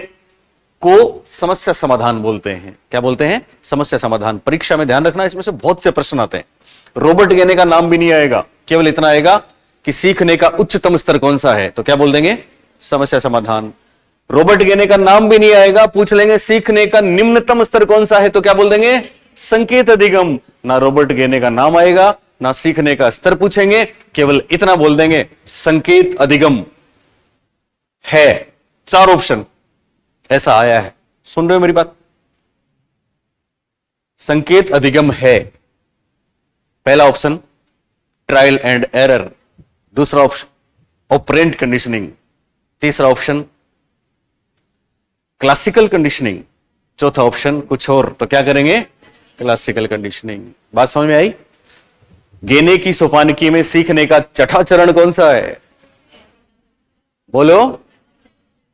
को समस्या समाधान बोलते हैं। क्या बोलते हैं? समस्या समाधान। परीक्षा में ध्यान रखना, इसमें से बहुत से प्रश्न आते हैं। रॉबर्ट गे ने का नाम भी नहीं आएगा, केवल इतना आएगा कि सीखने का उच्चतम स्तर कौन सा है, तो क्या बोल देंगे? समस्या समाधान। रॉबर्ट गे ने का नाम भी नहीं आएगा, पूछ लेंगे सीखने का निम्नतम स्तर कौन सा है, तो क्या बोल देंगे? संकेत अधिगम। ना रॉबर्ट गे ने का नाम आएगा, ना सीखने का स्तर पूछेंगे, केवल इतना बोल देंगे संकेत अधिगम है। 4 ऑप्शन ऐसा आया है, सुन रहे हो मेरी बात? संकेत अधिगम है। पहला ऑप्शन ट्रायल एंड एरर, दूसरा ऑप्शन ऑपरेंट कंडीशनिंग, तीसरा ऑप्शन क्लासिकल कंडीशनिंग, चौथा ऑप्शन कुछ और। तो क्या करेंगे? Classical conditioning. बात समझ में आई? गेने की सोपानकी में सीखने का छठा चरण कौन सा है? बोलो।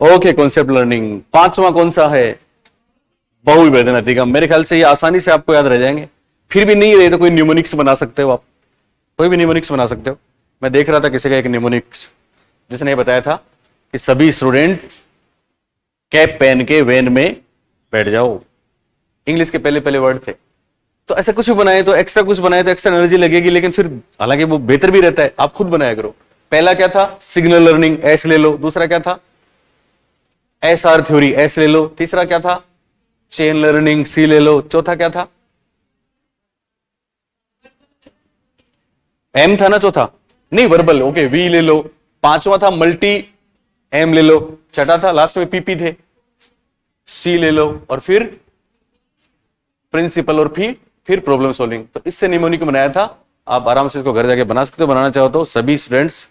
Okay, concept learning. 5वां कौन सा है? बहुविभेदन अधिगम। मेरे ख्याल से ये आसानी से आपको याद रह जाएंगे। फिर भी नहीं रहे तो कोई न्यूमोनिक्स बना सकते हो, आप कोई भी न्यूमोनिक्स बना सकते हो। मैं देख रहा था किसी का एक न्यूमोनिक्स, जिसने बताया था कि सभी स्टूडेंट कैप पहन के वैन में बैठ जाओ। इंग्लिश के पहले पहले वर्ड थे, तो ऐसा कुछ भी बनाए तो एक्स्ट्रा कुछ बनाए तो एक्स्ट्रा एनर्जी लगेगी, लेकिन फिर हालांकि वो बेहतर भी रहता है, आप खुद बनाया करो। पहला क्या था? सिग्नल लर्निंग, एस ले लो। दूसरा क्या था? एस आर थ्योरी, एस ले लो। तीसरा क्या था? चेन लर्निंग, सी ले लो। चौथा क्या था? एम था ना चौथा? नहीं, वर्बल, ओके, वी ले लो। पांचवा था मल्टी, एम ले लो। छठा था, लास्ट में पीपी थे, सी ले लो। और फिर प्रिंसिपल, और फिर प्रॉब्लम सॉल्विंग। तो इससे निमोनिक बनाया था। आप आराम से इसको घर जाके बना सकते हो। बनाना चाहो तो सभी स्टूडेंट्स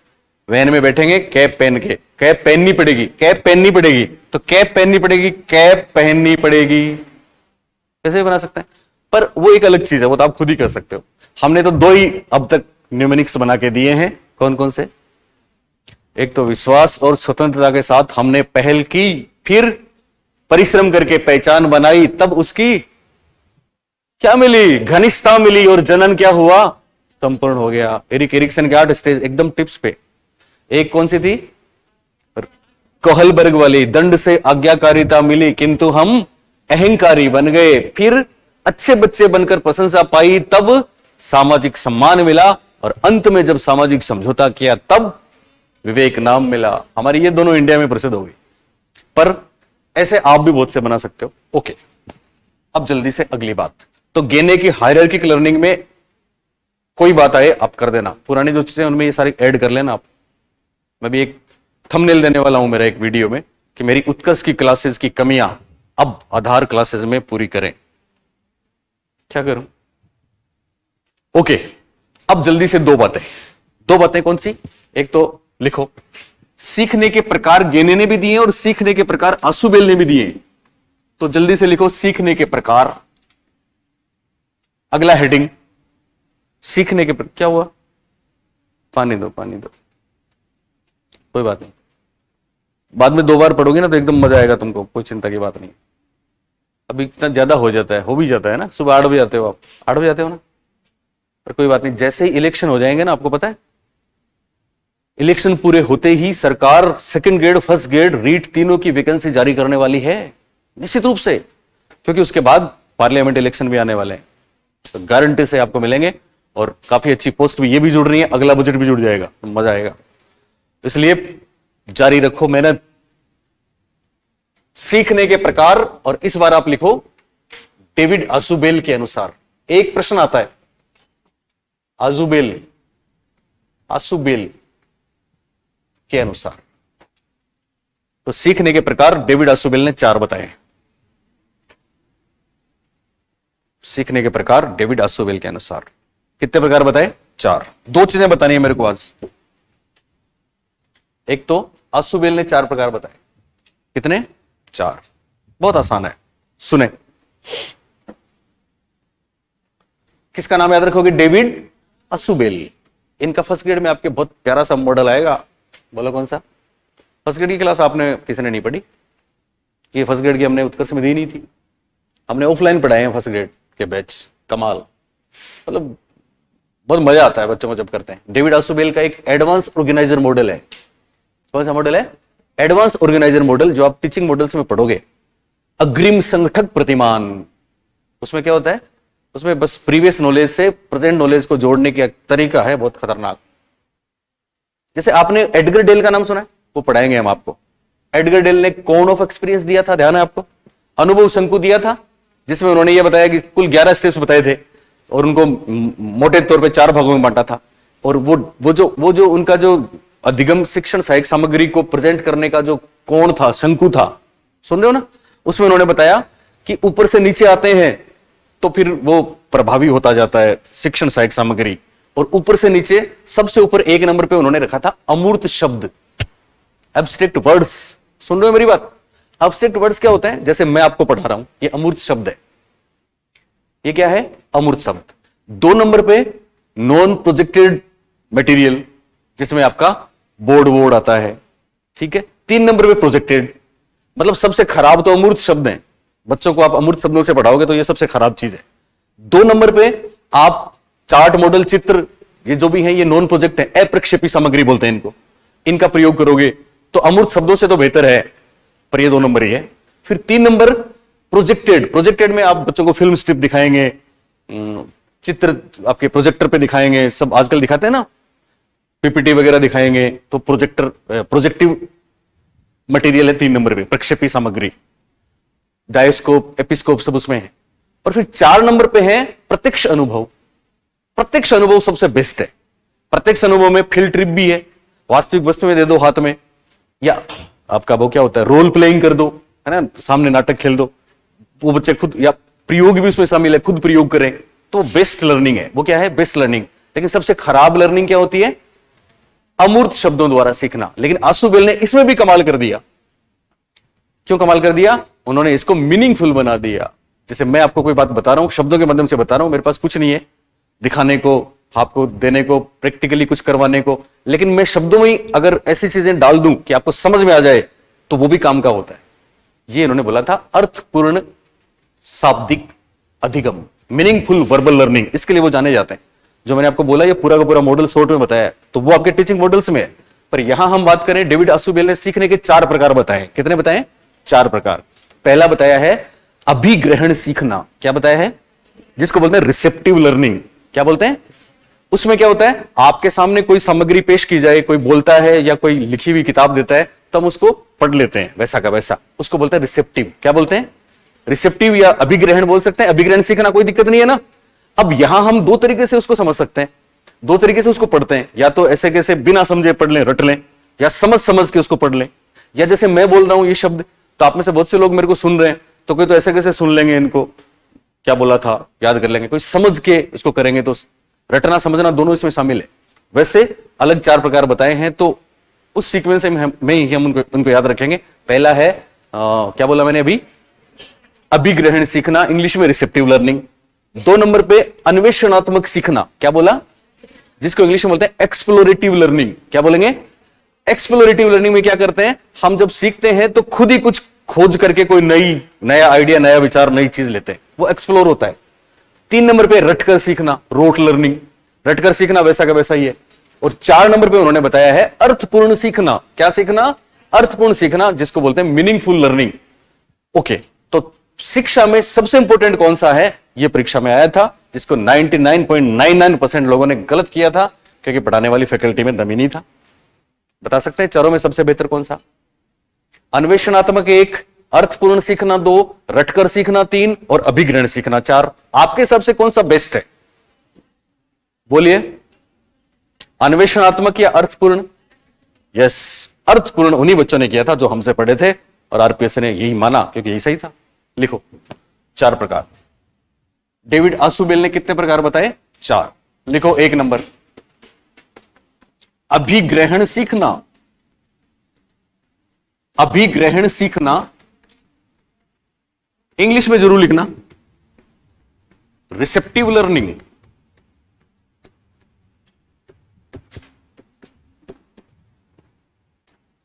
वैन में बैठेंगे कैप पहन के। कैप पहननी पड़ेगी, कैप पहननी पड़ेगी, तो कैप पहननी पड़ेगी, कैप पहननी पड़ेगी। कैसे बना सकते हैं? पर वो एक अलग चीज है, वो तो आप खुद ही कर सकते हो। हमने तो दो ही अब तक न्यूमेरिक्स बना के दिए हैं। कौन कौन से? एक तो विश्वास और स्वतंत्रता के साथ हमने पहल की, फिर परिश्रम करके पहचान बनाई, तब उसकी क्या मिली? घनिष्ठता मिली, और जनन क्या हुआ? संपूर्ण हो गया। एरिक एरिक्सन के 8 स्टेज एकदम टिप्स पे। एक कौन सी थी? कोहलबर्ग वाली, दंड से आज्ञाकारिता मिली किंतु हम अहंकारी बन गए, फिर अच्छे बच्चे बनकर प्रशंसा पाई, तब सामाजिक सम्मान मिला, और अंत में जब सामाजिक समझौता किया तब विवेक नाम मिला। हमारी ये दोनों इंडिया में प्रसिद्ध हो गई, पर ऐसे आप भी बहुत से बना सकते हो। ओके, अब जल्दी से अगली बात। तो गेने की हायरार्किक लर्निंग में कोई बात आए आप कर देना, पुरानी जो चीजें उनमें ये सारी ऐड कर लेना आप। मैं भी एक थंबनेल देने वाला हूं मेरा एक वीडियो में कि मेरी उत्कर्ष की क्लासेस की कमियां अब आधार क्लासेस में पूरी करें। क्या करूं? ओके, अब जल्दी से दो बातें कौन सी? एक तो लिखो, सीखने के प्रकार गेने ने भी दिए और सीखने के प्रकार आसुबेल ने भी दिए। तो जल्दी से लिखो, सीखने के प्रकार। अगला हेडिंग, सीखने के क्या हुआ? पानी दो, कोई बात नहीं, बाद में 2 बार पढ़ोगे ना तो एकदम मजा आएगा तुमको, कोई चिंता की बात नहीं। अभी इतना ज्यादा हो जाता है, हो भी जाता है ना। सुबह 8 बजे आते हो आप, 8 बजे आते हो ना, पर कोई बात नहीं। जैसे ही इलेक्शन हो जाएंगे ना, आपको पता है इलेक्शन पूरे होते ही सरकार second grade, first grade, REET तीनों की वैकेंसी जारी करने वाली है, निश्चित रूप से, क्योंकि उसके बाद पार्लियामेंट इलेक्शन भी आने वाले हैं। तो गारंटी से आपको मिलेंगे, और काफी अच्छी पोस्ट भी ये भी जुड़ रही है, अगला बजट भी जुड़ जाएगा, तो मजा आएगा। इसलिए जारी रखो मेहनत। सीखने के प्रकार, और इस बार आप लिखो डेविड आसुबेल के अनुसार। एक प्रश्न आता है, आसुबेल के अनुसार। तो सीखने के प्रकार डेविड आसुबेल ने 4 बताए। सीखने के प्रकार डेविड आसुबेल के अनुसार कितने प्रकार बताए? 4। 2 चीजें बतानी है मेरे को आज। एक तो आसुबेल ने 4 प्रकार बताए। कितने? 4। बहुत आसान है, सुने। किसका नाम याद रखोगे? David Ausubel. इनका फर्स्ट ग्रेड में आपके बहुत प्यारा सा मॉडल आएगा। बोलो कौन सा? फर्स्ट ग्रेड की क्लास आपने किसी ने नहीं पढ़ी? ये फर्स्ट ग्रेड की हमने उत्कर्ष में दी नहीं थी, हमने ऑफलाइन पढ़ाए हैं फर्स्ट ग्रेड के बैच। कमाल, मतलब बहुत मजा आता है बच्चों को जब करते हैं। डेविड आसुबेल का एक एडवांस ऑर्गेनाइजर मॉडल है। कौन सा मॉडल है? एडवांस ऑर्गेनाइजर मॉडल, जो आप टीचिंग मॉडल्स में पढ़ोगे। अग्रिम संगठक प्रतिमान, उसमें क्या होता है? उसमें बस प्रीवियस नॉलेज से प्रेजेंट नॉलेज को जोड़ने का तरीका है, बहुत खतरनाक। जैसे आपने एडगर डेल का नाम सुना है, वो पढ़ाएंगे हम आपको। एडगर डेल ने कोन ऑफ एक्सपीरियंस दिया था, ध्यान है आपको? अनुभव शंकु दिया था, जिसमें उन्होंने ये बताया कि कुल 11 स्टेप्स बताए थे, और उनको मोटे तौर पे 4 भागों में बांटा था। और वो जो उनका जो अधिगम शिक्षण सहायक सामग्री को प्रेजेंट करने का जो कोण था, शंकु था, सुन रहे हो ना? उसमें उन्होंने बताया कि ऊपर से नीचे आते हैं तो फिर वो प्रभावी होता जाता है शिक्षण सहायक सामग्री। और ऊपर से नीचे सबसे ऊपर 1 नंबर पे उन्होंने रखा था अमूर्त शब्द, एब्स्ट्रैक्ट वर्ड्स। सुन रहे हो मेरी बात? एब्स्ट्रैक्ट वर्ड्स क्या होते हैं? जैसे मैं आपको पढ़ा रहा हूं, ये अमूर्त शब्द है। ये क्या है? अमूर्त शब्द। 2 नंबर पे नॉन प्रोजेक्टेड मटेरियल, जिसमें आपका बोर्ड आता है, ठीक है। 3 नंबर पे प्रोजेक्टेड, मतलब सबसे खराब तो अमूर्त शब्द हैं। बच्चों को आप अमूर्त शब्दों से पढ़ाओगे तो ये सबसे खराब चीज है। 2 नंबर पे आप चार्ट, मॉडल, चित्र, ये जो भी है ये नॉन प्रोजेक्ट है, अप्रक्षेपी सामग्री बोलते हैं इनको। इनका प्रयोग करोगे तो अमूर्त शब्दों से तो बेहतर है पर ये 2 नंबर ही है। फिर 3 नंबर प्रोजेक्टेड। प्रोजेक्टेड में आप बच्चों को फिल्म स्ट्रिप दिखाएंगे, चित्र आपके प्रोजेक्टर पे दिखाएंगे, सब आजकल दिखाते हैं ना, पीपीटी वगैरह दिखाएंगे, तो प्रोजेक्टिव मटेरियल है 3 नंबर पे, प्रक्षेपी सामग्री, डायोस्कोप, एपिस्कोप सब उसमें है। और फिर 4 नंबर पे है प्रत्यक्ष अनुभव। प्रत्यक्ष अनुभव सबसे बेस्ट है। प्रत्यक्ष अनुभव में फील्ड ट्रिप भी है, वास्तविक वस्तुएं दे दो हाथ में, या आपका वो क्या होता है, रोल प्लेइंग कर दो, है ना, सामने नाटक खेल दो, वो बच्चे खुद, या प्रयोग भी उसमें शामिल है, खुद प्रयोग करें, तो बेस्ट लर्निंग है। वो क्या है, बेस्ट लर्निंग। लेकिन सबसे खराब लर्निंग क्या होती है, अमूर्त शब्दों द्वारा सीखना। लेकिन आसुबेल ने इसमें भी कमाल कर दिया। क्यों कमाल कर दिया, उन्होंने इसको मीनिंगफुल बना दिया। जैसे मैं आपको कोई बात बता रहा हूं, शब्दों के माध्यम से बता रहा हूं, मेरे पास कुछ नहीं है दिखाने को, आपको देने को, प्रैक्टिकली कुछ करवाने को, लेकिन मैं शब्दों में ही अगर ऐसी चीजें डाल दूं कि आपको समझ में आ जाए, तो वो भी काम का होता है। ये इन्होंने बोला था अर्थपूर्ण शाब्दिक अधिगम, मीनिंगफुल वर्बल लर्निंग, इसके लिए वो जाने जाते हैं। जो मैंने आपको बोला, ये पूरा का पूरा मॉडल शॉर्ट में बताया, तो वो आपके टीचिंग मॉडल्स में है। पर यहां हम बात करें, डेविड आसुबेल ने सीखने के 4 प्रकार बताए। कितने बताए, 4 प्रकार। पहला बताया है अभिग्रहण सीखना। क्या बताया है, जिसको बोलते हैं रिसेप्टिव लर्निंग। क्या बोलते हैं, उसमें क्या होता है, आपके सामने कोई सामग्री पेश की जाए, कोई बोलता है या कोई लिखी हुई किताब देता है, तो हम उसको पढ़ लेते हैं वैसा का वैसा, उसको बोलते हैं रिसेप्टिव। क्या बोलते हैं, रिसेप्टिव या अभिग्रहण बोल सकते हैं। अभिग्रहण सीखना कोई दिक्कत नहीं है ना। अब यहां हम 2 तरीके से उसको समझ सकते हैं, 2 तरीके से उसको पढ़ते हैं। या तो ऐसे कैसे बिना समझे पढ़ लें, रट लें, या समझ समझ के उसको पढ़ लें। या जैसे मैं बोल रहा हूं ये शब्द, तो आप में से बहुत से लोग मेरे को सुन रहे हैं, तो कोई तो ऐसे कैसे सुन लेंगे, इनको क्या बोला था याद कर लेंगे, कोई समझ के इसको करेंगे, तो रटना समझना दोनों इसमें शामिल है। वैसे अलग 4 प्रकार बताए हैं, तो उस सीक्वेंस में ही हम उनको याद रखेंगे। पहला है क्या बोला मैंने अभी, अभिग्रहण सीखना, इंग्लिश में रिसेप्टिव लर्निंग। 2 नंबर पे अन्वेषणात्मक सीखना। क्या बोला, जिसको इंग्लिश में बोलते हैं एक्सप्लोरेटिव लर्निंग। क्या बोलेंगे, एक्सप्लोरेटिव लर्निंग में क्या करते हैं, हम जब सीखते हैं तो खुद ही कुछ खोज करके कोई नया आइडिया, नया विचार, नई चीज लेते हैं, वो एक्सप्लोर होता है। 3 नंबर पे रटकर सीखना, रोट लर्निंग। रटकर सीखना वैसा का वैसा ही है। और 4 नंबर पे उन्होंने बताया है अर्थपूर्ण सीखना। क्या सीखना, अर्थपूर्ण सीखना, जिसको बोलते हैं मीनिंगफुल लर्निंग। ओके, तो शिक्षा में सबसे इंपॉर्टेंट कौन सा है, यह परीक्षा में आया था, जिसको 99.99% लोगों ने गलत किया था, क्योंकि पढ़ाने वाली फैकल्टी में दम ही नहीं था। बता सकते हैं चारों में सबसे बेहतर कौन सा, अन्वेषणात्मक 1, अर्थपूर्ण सीखना 2, रटकर सीखना 3 और अभिग्रहण सीखना 4। आपके हिसाब से कौन सा बेस्ट है, बोलिए, अन्वेषणात्मक या अर्थपूर्ण? यस, अर्थपूर्ण उन्हीं बच्चों ने किया था जो हमसे पढ़े थे, और आरपीएस ने यही माना क्योंकि यही सही था। लिखो 4 प्रकार। डेविड आसुबेल ने कितने प्रकार बताए, 4। लिखो 1 नंबर अभिग्रहण सीखना। अभिग्रहण सीखना इंग्लिश में जरूर लिखना, रिसेप्टिव लर्निंग।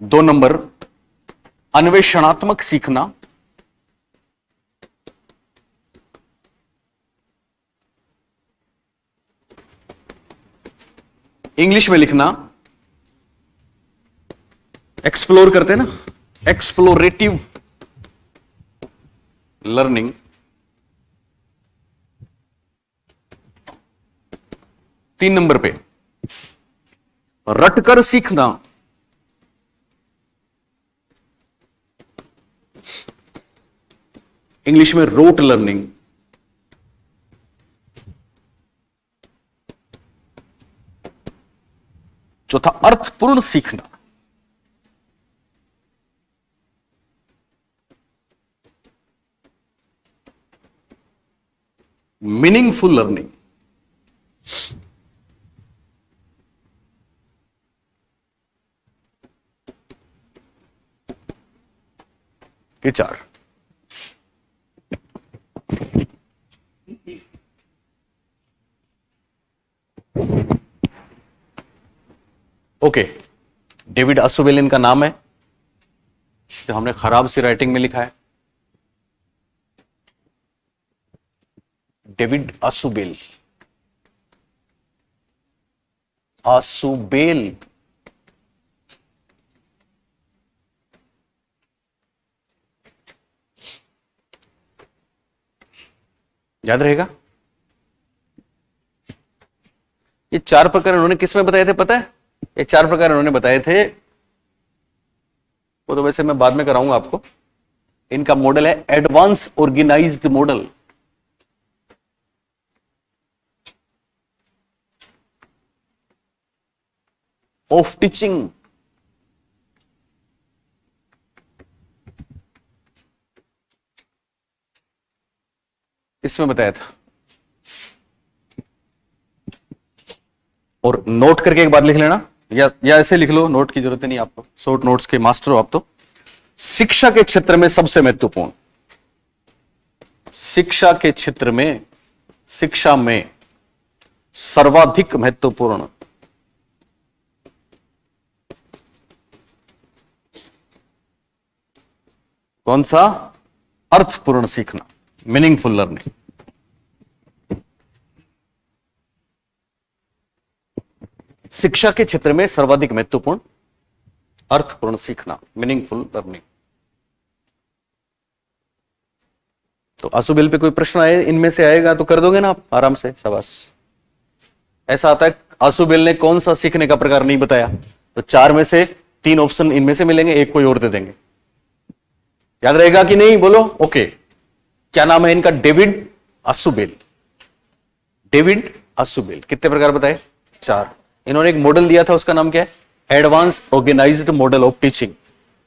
2 नंबर अन्वेषणात्मक सीखना। इंग्लिश में लिखना, एक्सप्लोर करते हैं ना, एक्सप्लोरेटिव लर्निंग। 3 नंबर पे रटकर सीखना। इंग्लिश में रोट लर्निंग। चौथा अर्थपूर्ण सीखना। Meaningful learning. ये 4। ओके, डेविड आसुबेल इनका नाम है, जो हमने खराब सी राइटिंग में लिखा है, डेविड आसुबेल। आसुबेल याद रहेगा? ये 4 प्रकार उन्होंने किस में बताए थे पता है? ये 4 प्रकार उन्होंने बताए थे, वो तो वैसे मैं बाद में कराऊंगा आपको। इनका मॉडल है advance organised model. Of teaching. इसमें बताया था। और नोट करके एक बात लिख लेना, या ऐसे लिख लो, नोट की जरूरत नहीं आपको, शॉर्ट नोट्स के मास्टर हो आप तो। शिक्षा के क्षेत्र में सबसे महत्वपूर्ण, शिक्षा के क्षेत्र में, शिक्षा में सर्वाधिक महत्वपूर्ण कौन सा? अर्थपूर्ण सीखना, मीनिंगफुल लर्निंग। शिक्षा के क्षेत्र में सर्वाधिक महत्वपूर्ण अर्थपूर्ण सीखना, मीनिंगफुल लर्निंग। तो आसुबेल पे कोई प्रश्न आए इनमें से आएगा तो कर दोगे ना आप आराम से, शाबाश। ऐसा आता है आसुबेल ने कौन सा सीखने का प्रकार नहीं बताया, तो 4 में से 3 ऑप्शन इनमें से मिलेंगे, एक कोई और दे देंगे। याद रहेगा कि नहीं? बोलो। ओके, क्या नाम है इनका? David Ausubel. David Ausubel. कितने प्रकार बताए? 4। इन्होंने एक मॉडल दिया था, उसका नाम क्या है? Advance organised model of teaching.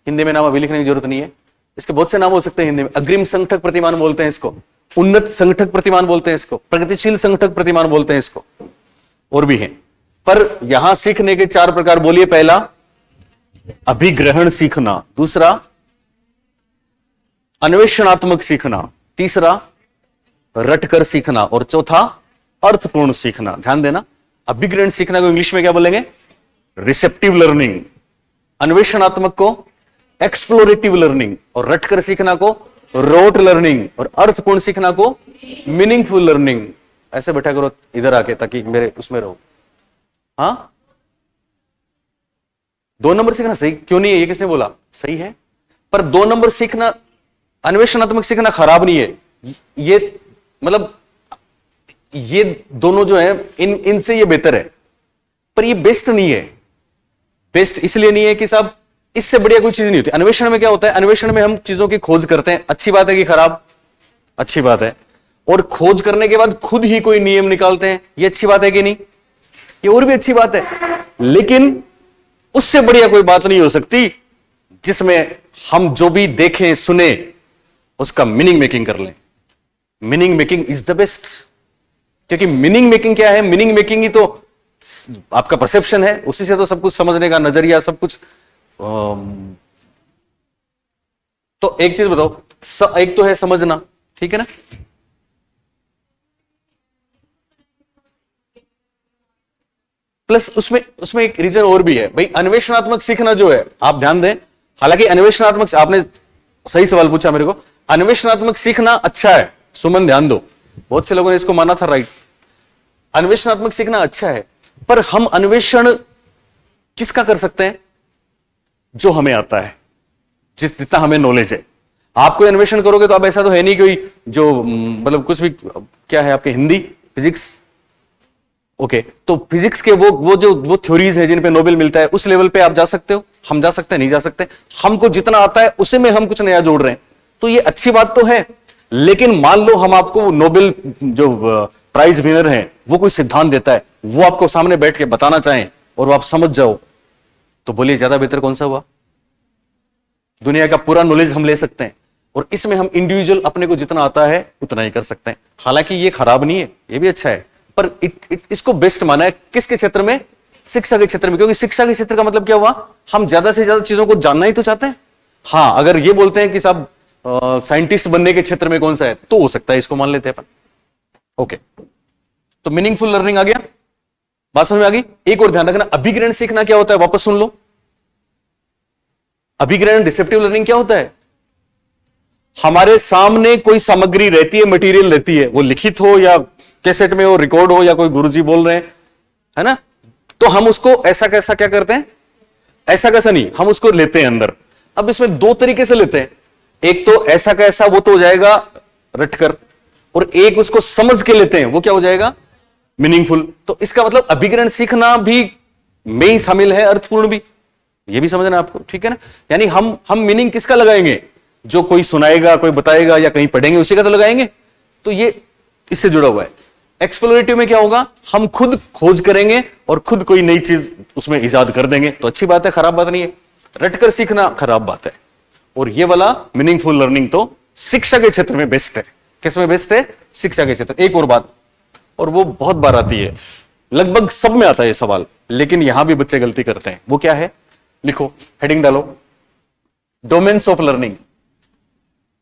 Hindi में नाम अभी लिखने की जरूरत नहीं है, इसके बहुत से नाम हो सकते हैं हिंदी में। अग्रिम संगठक प्रतिमान बोलते हैं इसको, उन्नत संगठक प्रतिमान बोलते हैं इसको, प्रगतिशील संगठक प्रतिमान बोलते हैं इसको, और भी हैं। पर यहां सीखने के 4 प्रकार बोलिए। पहला अभिग्रहण सीखना, दूसरा अन्वेषणात्मक सीखना, तीसरा रटकर सीखना, और चौथा अर्थपूर्ण सीखना। ध्यान देना, अभिग्रहण सीखना को इंग्लिश में क्या बोलेंगे? Receptive learning. अन्वेषणात्मक को एक्सप्लोरेटिव लर्निंग, और रटकर सीखना को रोट लर्निंग, और अर्थपूर्ण सीखना को मीनिंगफुल लर्निंग। ऐसे बैठा करो इधर आके, ताकि मेरे उसमें रहो। हाँ, 2 नंबर सीखना सही क्यों नहीं है? ये किसने बोला? सही है, पर 2 नंबर सीखना, अन्वेषणात्मक सीखना खराब नहीं है। ये मतलब ये दोनों जो है इनसे ये बेहतर है, पर ये बेस्ट नहीं है। बेस्ट इसलिए नहीं है कि साहब इससे बढ़िया कोई चीज नहीं होती। अन्वेषण में क्या होता है? अन्वेषण में हम चीजों की खोज करते हैं। अच्छी बात है कि खराब? अच्छी बात है। और खोज करने के बाद खुद ही कोई नियम निकालते हैं, ये अच्छी बात है कि नहीं? ये और भी अच्छी बात है। लेकिन उससे बढ़िया कोई बात नहीं हो सकती जिसमें हम जो भी देखें सुने उसका मीनिंग मेकिंग कर लें। Meaning making is the best. क्योंकि मीनिंग मेकिंग क्या है? मीनिंग मेकिंग ही तो आपका परसेप्शन है, उसी से तो सब कुछ समझने का नजरिया, सब कुछ। तो एक चीज बताओ, एक तो है समझना, ठीक है ना? प्लस उसमें एक रीजन और भी है भाई। अन्वेषणात्मक सीखना जो है, आप ध्यान दें, हालांकि अन्वेषणात्मक, आपने सही सवाल पूछा मेरे को, अन्वेषणात्मक सीखना अच्छा है। सुमन ध्यान दो, बहुत से लोगों ने इसको माना था, राइट। अन्वेषणात्मक सीखना अच्छा है, पर हम अन्वेषण किसका कर सकते हैं? जो हमें आता है, जितना हमें नॉलेज है। आप कोई अन्वेषण करोगे तो अब ऐसा तो है नहीं कोई जो मतलब कुछ भी, क्या है आपके, हिंदी, फिजिक्स, ओके, तो फिजिक्स के वो थ्योरीज है जिन पे नोबेल मिलता है, उस लेवल पे आप जा सकते हो? हम जा सकते हैं? नहीं जा सकते। हमको जितना आता है उसी में हम कुछ नया जोड़ रहे हैं, तो ये अच्छी बात तो है। लेकिन मान लो हम आपको नोबेल जो प्राइज विनर है वो कोई सिद्धांत देता है, वो आपको सामने बैठ के बताना चाहें और वो आप समझ जाओ, तो बोलिए ज्यादा बेहतर कौन सा हुआ? दुनिया का पूरा नॉलेज हम ले सकते हैं, और इसमें हम इंडिविजुअल अपने को जितना आता है उतना ही कर सकते हैं। हालांकि ये खराब नहीं है, ये भी अच्छा है, पर इसको बेस्ट माना है किसके क्षेत्र में? शिक्षा के क्षेत्र में। क्योंकि शिक्षा के क्षेत्र का मतलब क्या हुआ? हम ज्यादा से ज्यादा चीजों को जानना ही तो चाहते हैं। हाँ, अगर ये बोलते हैं कि साहब साइंटिस्ट बनने के क्षेत्र में कौन सा है, तो हो सकता है इसको मान लेते हैं अपन। ओके, तो मीनिंगफुल लर्निंग आ गया, बात समझ में आ गई। एक और ध्यान रखना, अभिग्रहण सीखना क्या होता है? वापस सुन लो, अभिग्रहण रिसेप्टिव लर्निंग क्या होता है? हमारे सामने कोई सामग्री रहती है, मटेरियल रहती है, वो लिखित हो या कैसेट में हो, रिकॉर्ड हो, या कोई गुरुजी बोल रहे हैं, है ना, तो हम उसको ऐसा कैसा क्या करते हैं? ऐसा कैसा नहीं, हम उसको लेते हैं अंदर। अब इसमें 2 तरीके से लेते हैं। एक तो ऐसा कैसा, वो तो हो जाएगा रटकर, और एक उसको समझ के लेते हैं, वो क्या हो जाएगा? मीनिंगफुल। तो इसका मतलब अभिग्रहण सीखना भी में ही शामिल है, अर्थपूर्ण भी, ये भी समझना आपको, ठीक है ना? यानी हम मीनिंग किसका लगाएंगे? जो कोई सुनाएगा, कोई बताएगा या कहीं पढ़ेंगे उसी का तो लगाएंगे। तो ये इससे जुड़ा हुआ है। एक्सप्लोरेटिव में क्या होगा? हम खुद खोज करेंगे और खुद कोई नई चीज उसमें इजाद कर देंगे, तो अच्छी बात है, खराब बात नहीं है। रटकर सीखना खराब बात है। और ये वाला मीनिंगफुल लर्निंग तो शिक्षा के क्षेत्र में बेस्ट है। किस में बेस्ट है? शिक्षा के क्षेत्र। एक और बात, और वो बहुत बार आती है, लगभग सब में आता है ये सवाल, लेकिन यहां भी बच्चे गलती करते हैं। वो क्या है? लिखो, हेडिंग डालो, डोमेन्स ऑफ लर्निंग,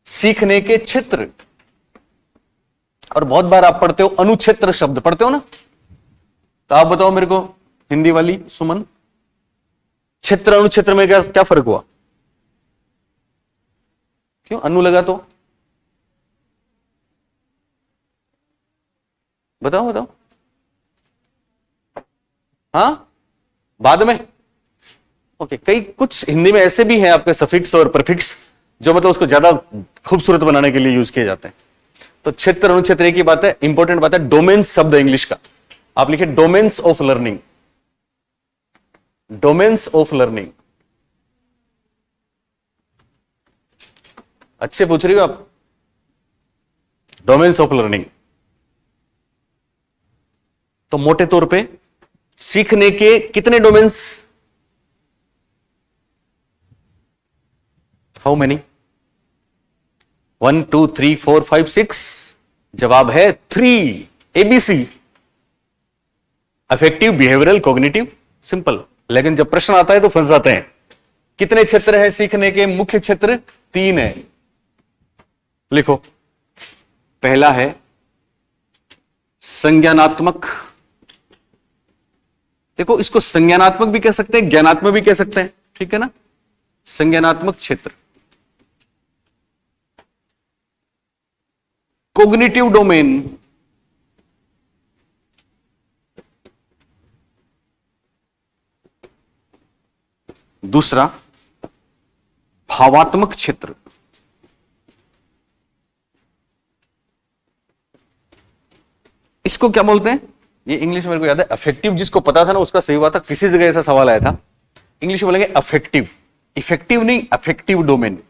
सीखने के क्षेत्र। और बहुत बार आप पढ़ते हो अनुक्षेत्र शब्द, पढ़ते हो ना? तो आप बताओ मेरे को, हिंदी वाली सुमन, क्षेत्र अनुक्षेत्र में क्या क्या फर्क हुआ? क्यों अनु लगा? तो बताओ बताओ। हाँ, बाद में। ओके, कई कुछ हिंदी में ऐसे भी हैं आपके सफिक्स और प्रीफिक्स जो मतलब उसको ज्यादा खूबसूरत बनाने के लिए यूज किए जाते हैं। तो क्षेत्र अनुक्षेत्र की बात है, इंपॉर्टेंट बात है, डोमेन्स शब्द है इंग्लिश का। आप लिखे domains of learning, domains of learning. अच्छे पूछ रही हो आप? Domains of learning. तो मोटे तौर पे सीखने के कितने डोमेन्स? How many? 1 2 3 4 5 6। जवाब है 3, ABC, affective, behavioural, cognitive, simple. लेकिन जब प्रश्न आता है तो फंस जाते हैं। कितने क्षेत्र हैं सीखने के? मुख्य क्षेत्र 3 है। लिखो, पहला है संज्ञानात्मक। देखो, इसको संज्ञानात्मक भी कह सकते हैं, ज्ञानात्मक भी कह सकते हैं, ठीक है ना? संज्ञानात्मक क्षेत्र। कोग्निटिव डोमेन, दूसरा भावात्मक क्षेत्र। इसको क्या बोलते हैं? ये इंग्लिश में मेरे को याद है, अफेक्टिव। जिसको पता था ना उसका सही हुआ था। किसी जगह ऐसा सवाल आया था, इंग्लिश में बोलेंगे अफेक्टिव, इफेक्टिव नहीं, अफेक्टिव डोमेन।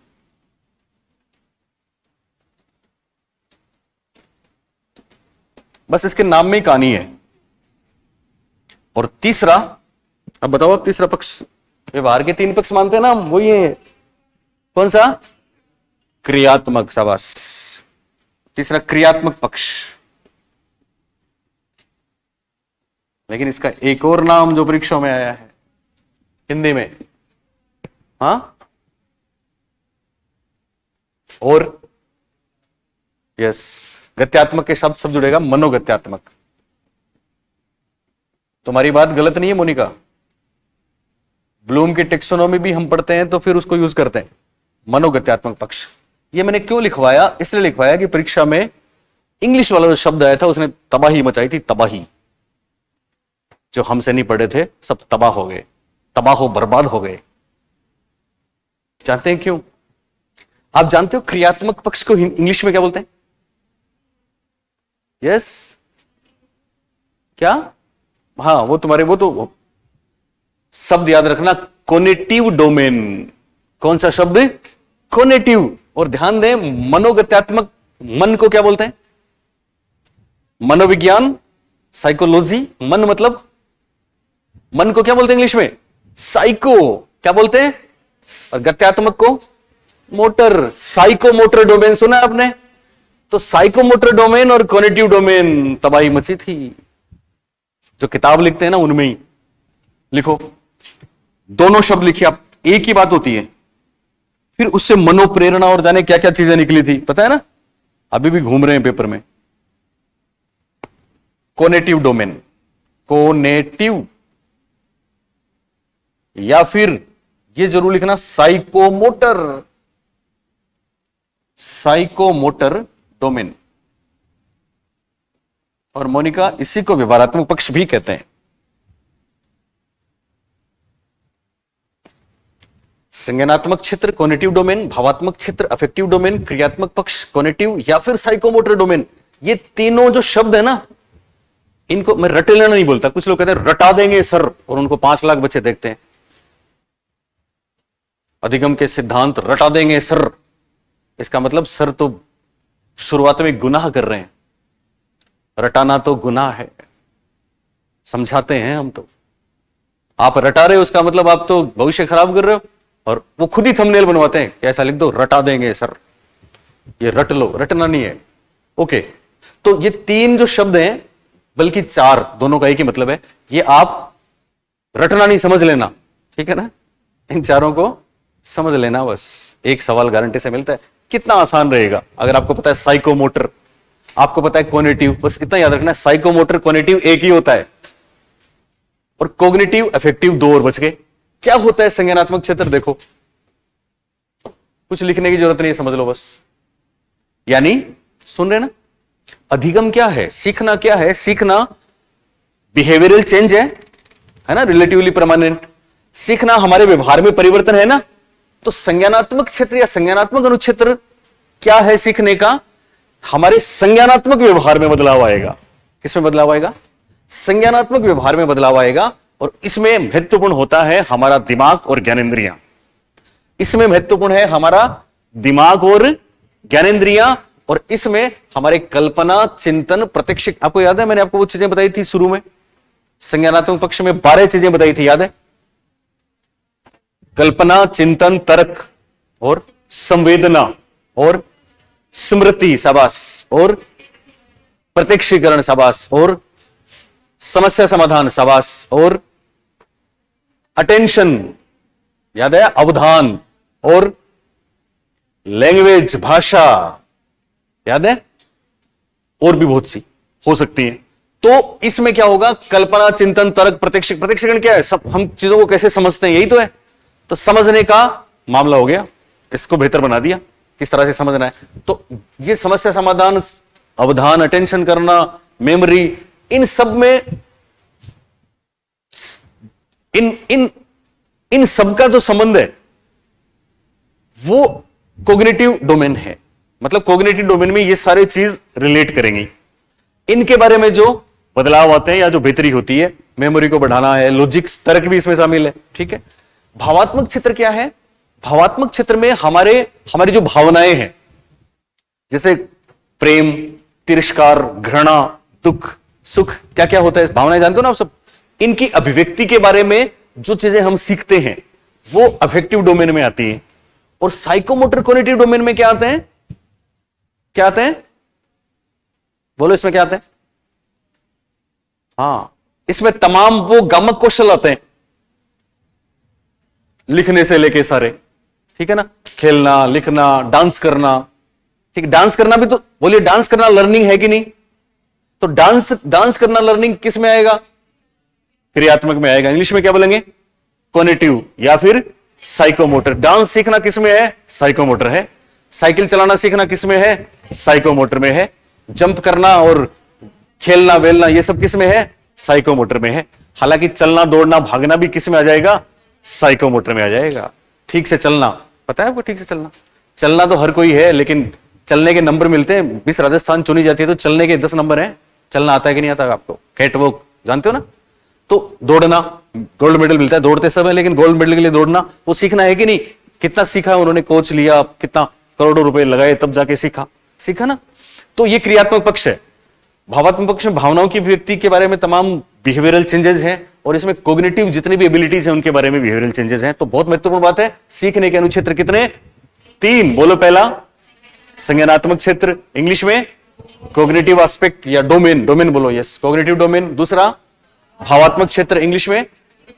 बस इसके नाम में ही कहानी है। और तीसरा, अब बताओ, अब तीसरा पक्ष, व्यवहार के 3 पक्ष मानते हैं ना हम, वही है। कौन सा? क्रियात्मक। शाबाश, तीसरा क्रियात्मक पक्ष। लेकिन इसका एक और नाम जो परीक्षा में आया है हिंदी में, हाँ, और यस, गत्यात्मक के शब्द सब जुड़ेगा, मनोगत्यात्मक। तुम्हारी बात गलत नहीं है मोनिका, ब्लूम की टेक्सोनोमी भी हम पढ़ते हैं तो फिर उसको यूज करते हैं, मनोगत्यात्मक पक्ष। ये मैंने क्यों लिखवाया? इसलिए लिखवाया कि परीक्षा में इंग्लिश वाला जो शब्द आया था उसने तबाही मचाई थी, तबाही। जो हमसे नहीं पढ़े थे सब तबाह हो गए, तबाह हो बर्बाद हो गए। जानते हैं क्यों? आप जानते हो क्रियात्मक पक्ष को इंग्लिश में क्या बोलते हैं? यस, क्या? हाँ, वो तुम्हारे, वो तो शब्द याद रखना, कोनेटिव डोमेन। कौन सा शब्द? कोनेटिव। और ध्यान दें, मनोगत्यात्मक, मन को क्या बोलते हैं? मनोविज्ञान, साइकोलॉजी। मन मतलब, मन को क्या बोलते हैं इंग्लिश में? साइको। क्या बोलते हैं? और गत्यात्मक को मोटर। साइको मोटर डोमेन सुना आपने? तो साइको मोटर डोमेन और कॉग्निटिव डोमेन, तबाही मची थी। जो किताब लिखते हैं ना उनमें ही लिखो, दोनों शब्द लिखिए आप, एक ही बात होती है। फिर उससे मनोप्रेरणा और जाने क्या क्या चीजें निकली थी, पता है ना? अभी भी घूम रहे हैं पेपर में। कॉग्निटिव डोमेन, कोनेटिव, या फिर ये जरूर लिखना साइकोमोटर, साइकोमोटर डोमेन। और मोनिका, इसी को व्यवहारात्मक पक्ष भी कहते हैं। संज्ञानात्मक क्षेत्र कॉग्निटिव डोमेन, भावात्मक क्षेत्र अफेक्टिव डोमेन, क्रियात्मक पक्ष कॉग्निटिव या फिर साइकोमोटर डोमेन, ये तीनों जो शब्द है ना, इनको मैं रटे लेना नहीं बोलता, कुछ लोग कहते हैं रटा देंगे सर, और उनको 5 लाख बच्चे देखते हैं। अधिगम के सिद्धांत रटा देंगे सर, इसका मतलब सर तो शुरुआत में गुनाह कर रहे हैं। रटाना तो गुनाह है, समझाते हैं हम तो। आप रटा रहे हो, उसका मतलब आप तो भविष्य खराब कर रहे हो, और वो खुद ही थंबनेल बनवाते हैं कि ऐसा लिख दो, रटा देंगे सर, ये रट लो। रटना नहीं है। ओके, तो ये 3 जो शब्द हैं, बल्कि 4, दोनों का एक ही मतलब है, ये आप रटना नहीं, समझ लेना, ठीक है ना। इन चारों को समझ लेना बस। एक सवाल गारंटी से मिलता है। कितना आसान रहेगा अगर आपको पता है साइकोमोटर, आपको पता है कॉग्निटिव, बस इतना याद रखना है, साइकोमोटर कॉग्निटिव एक ही होता है, और कॉग्निटिव अफेक्टिव 2 और बच गए। क्या होता है संज्ञानात्मक क्षेत्र? देखो, कुछ लिखने की जरूरत नहीं है, समझ लो बस। यानी सुन रहे ना, अधिगम क्या है, सीखना क्या है? सीखना बिहेवियरल चेंज है ना, रिलेटिवली परमानेंट। सीखना हमारे व्यवहार में परिवर्तन है ना। तो संज्ञानात्मक क्षेत्र या संज्ञानात्मक अनुक्षेत्र क्या है सीखने का? हमारे संज्ञानात्मक व्यवहार में बदलाव आएगा। किसमें बदलाव आएगा? संज्ञानात्मक व्यवहार में बदलाव आएगा। और इसमें महत्वपूर्ण होता है हमारा दिमाग और ज्ञानेंद्रियां। इसमें महत्वपूर्ण है हमारा दिमाग और ज्ञानेंद्रियां, और इसमें हमारे कल्पना, चिंतन, प्रत्यक्ष। आपको याद है मैंने आपको वो चीजें बताई थी शुरू में, संज्ञानात्मक पक्ष में 12 चीजें बताई थी, याद है? कल्पना, चिंतन, तर्क और संवेदना और स्मृति, शाबाश, और प्रत्यक्षीकरण, शाबाश, और समस्या समाधान, शाबाश, और अटेंशन, याद है? अवधान, और लैंग्वेज, भाषा, याद है? और भी बहुत सी हो सकती है। तो इसमें क्या होगा? कल्पना, चिंतन, तर्क, प्रत्यक्षीकरण क्या है? सब हम चीजों को कैसे समझते हैं, यही तो है। तो समझने का मामला हो गया, इसको बेहतर बना दिया किस तरह से समझना है। तो ये समस्या समाधान, अवधान, अटेंशन करना, मेमोरी, इन सब में इन सब का जो संबंध है वो कॉग्निटिव डोमेन है। मतलब कॉग्निटिव डोमेन में ये सारे चीज रिलेट करेंगी। इनके बारे में जो बदलाव आते हैं या जो बेहतरी होती है, मेमोरी को बढ़ाना है, लॉजिक्स, तर्क भी इसमें शामिल है, ठीक है। भावात्मक क्षेत्र क्या है? भावात्मक क्षेत्र में हमारी जो भावनाएं हैं, जैसे प्रेम, तिरस्कार, घृणा, दुख, सुख, क्या क्या होता है, भावनाएं जानते हो ना आप सब। इनकी अभिव्यक्ति के बारे में जो चीजें हम सीखते हैं वो अफेक्टिव डोमेन में आती हैं। और साइकोमोटर कॉग्निटिव डोमेन में क्या आते हैं? क्या आते हैं? बोलो, इसमें क्या आते हैं? हाँ, इसमें तमाम वो गामक कौशल आते हैं, लिखने से लेके सारे, ठीक है ना। खेलना, लिखना, डांस करना, ठीक। डांस करना भी तो, बोलिए, डांस करना लर्निंग है कि नहीं? तो डांस करना लर्निंग किस में आएगा? क्रियात्मक में आएगा। इंग्लिश में क्या बोलेंगे? कॉग्निटिव या फिर साइकोमोटर। डांस सीखना किस में है? साइकोमोटर है। साइकिल चलाना सीखना किस में है? साइकोमोटर में है। जंप करना और खेलना वेलना ये सब किस में है? साइकोमोटर में है। हालांकि चलना, दौड़ना, भागना भी किस में आ जाएगा? साइकोमोटर में आ जाएगा। ठीक से चलना, पता है आपको? ठीक से चलना तो हर कोई है, लेकिन चलने के नंबर मिलते हैं। मिस राजस्थान चुनी जाती है तो चलने के 10 नंबर हैं। चलना आता है कि नहीं आता आपको? कैटवॉक जानते हो ना? तो दौड़ना, गोल्ड मेडल मिलता है दौड़ते समय, लेकिन गोल्ड मेडल के लिए दौड़ना वो सीखना है कि नहीं? कितना सीखा उन्होंने, कोच लिया, कितना करोड़ों रुपए लगाए, तब जाके सीखा ना। तो ये क्रियात्मक पक्ष है। भावात्मक पक्ष में भावनाओं की व्यक्ति के बारे में तमाम बिहेवियरल चेंजेस हैं, और इसमें कॉग्निटिव जितनी भी एबिलिटीज हैं उनके बारे में बिहेवियरल चेंजेस हैं। तो बहुत महत्वपूर्ण बात है। सीखने के अनुक्षेत्र कितने? 3। बोलो, पहला संज्ञानात्मक क्षेत्र, इंग्लिश में कॉग्निटिव एस्पेक्ट या डोमेन बोलो, यस, कॉग्निटिव डोमेन। दूसरा भावात्मक क्षेत्र, इंग्लिश में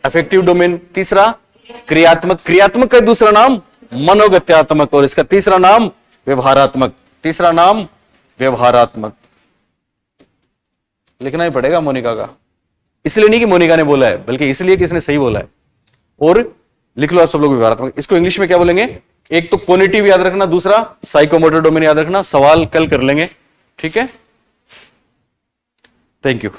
अफेक्टिव डोमेन। तीसरा क्रियात्मक का दूसरा नाम मनोगत्यात्मक, और इसका तीसरा नाम व्यवहारात्मक। लिखना ही पड़ेगा मोनिका का, इसलिए नहीं कि मोनिका ने बोला है, बल्कि इसलिए कि इसने सही बोला है। और लिख लो आप सब लोग व्यवहारात्मक। इसको इंग्लिश में क्या बोलेंगे? एक तो कॉग्निटिव याद रखना, दूसरा साइकोमोटर डोमेन याद रखना। सवाल कल कर लेंगे, ठीक है। Thank you.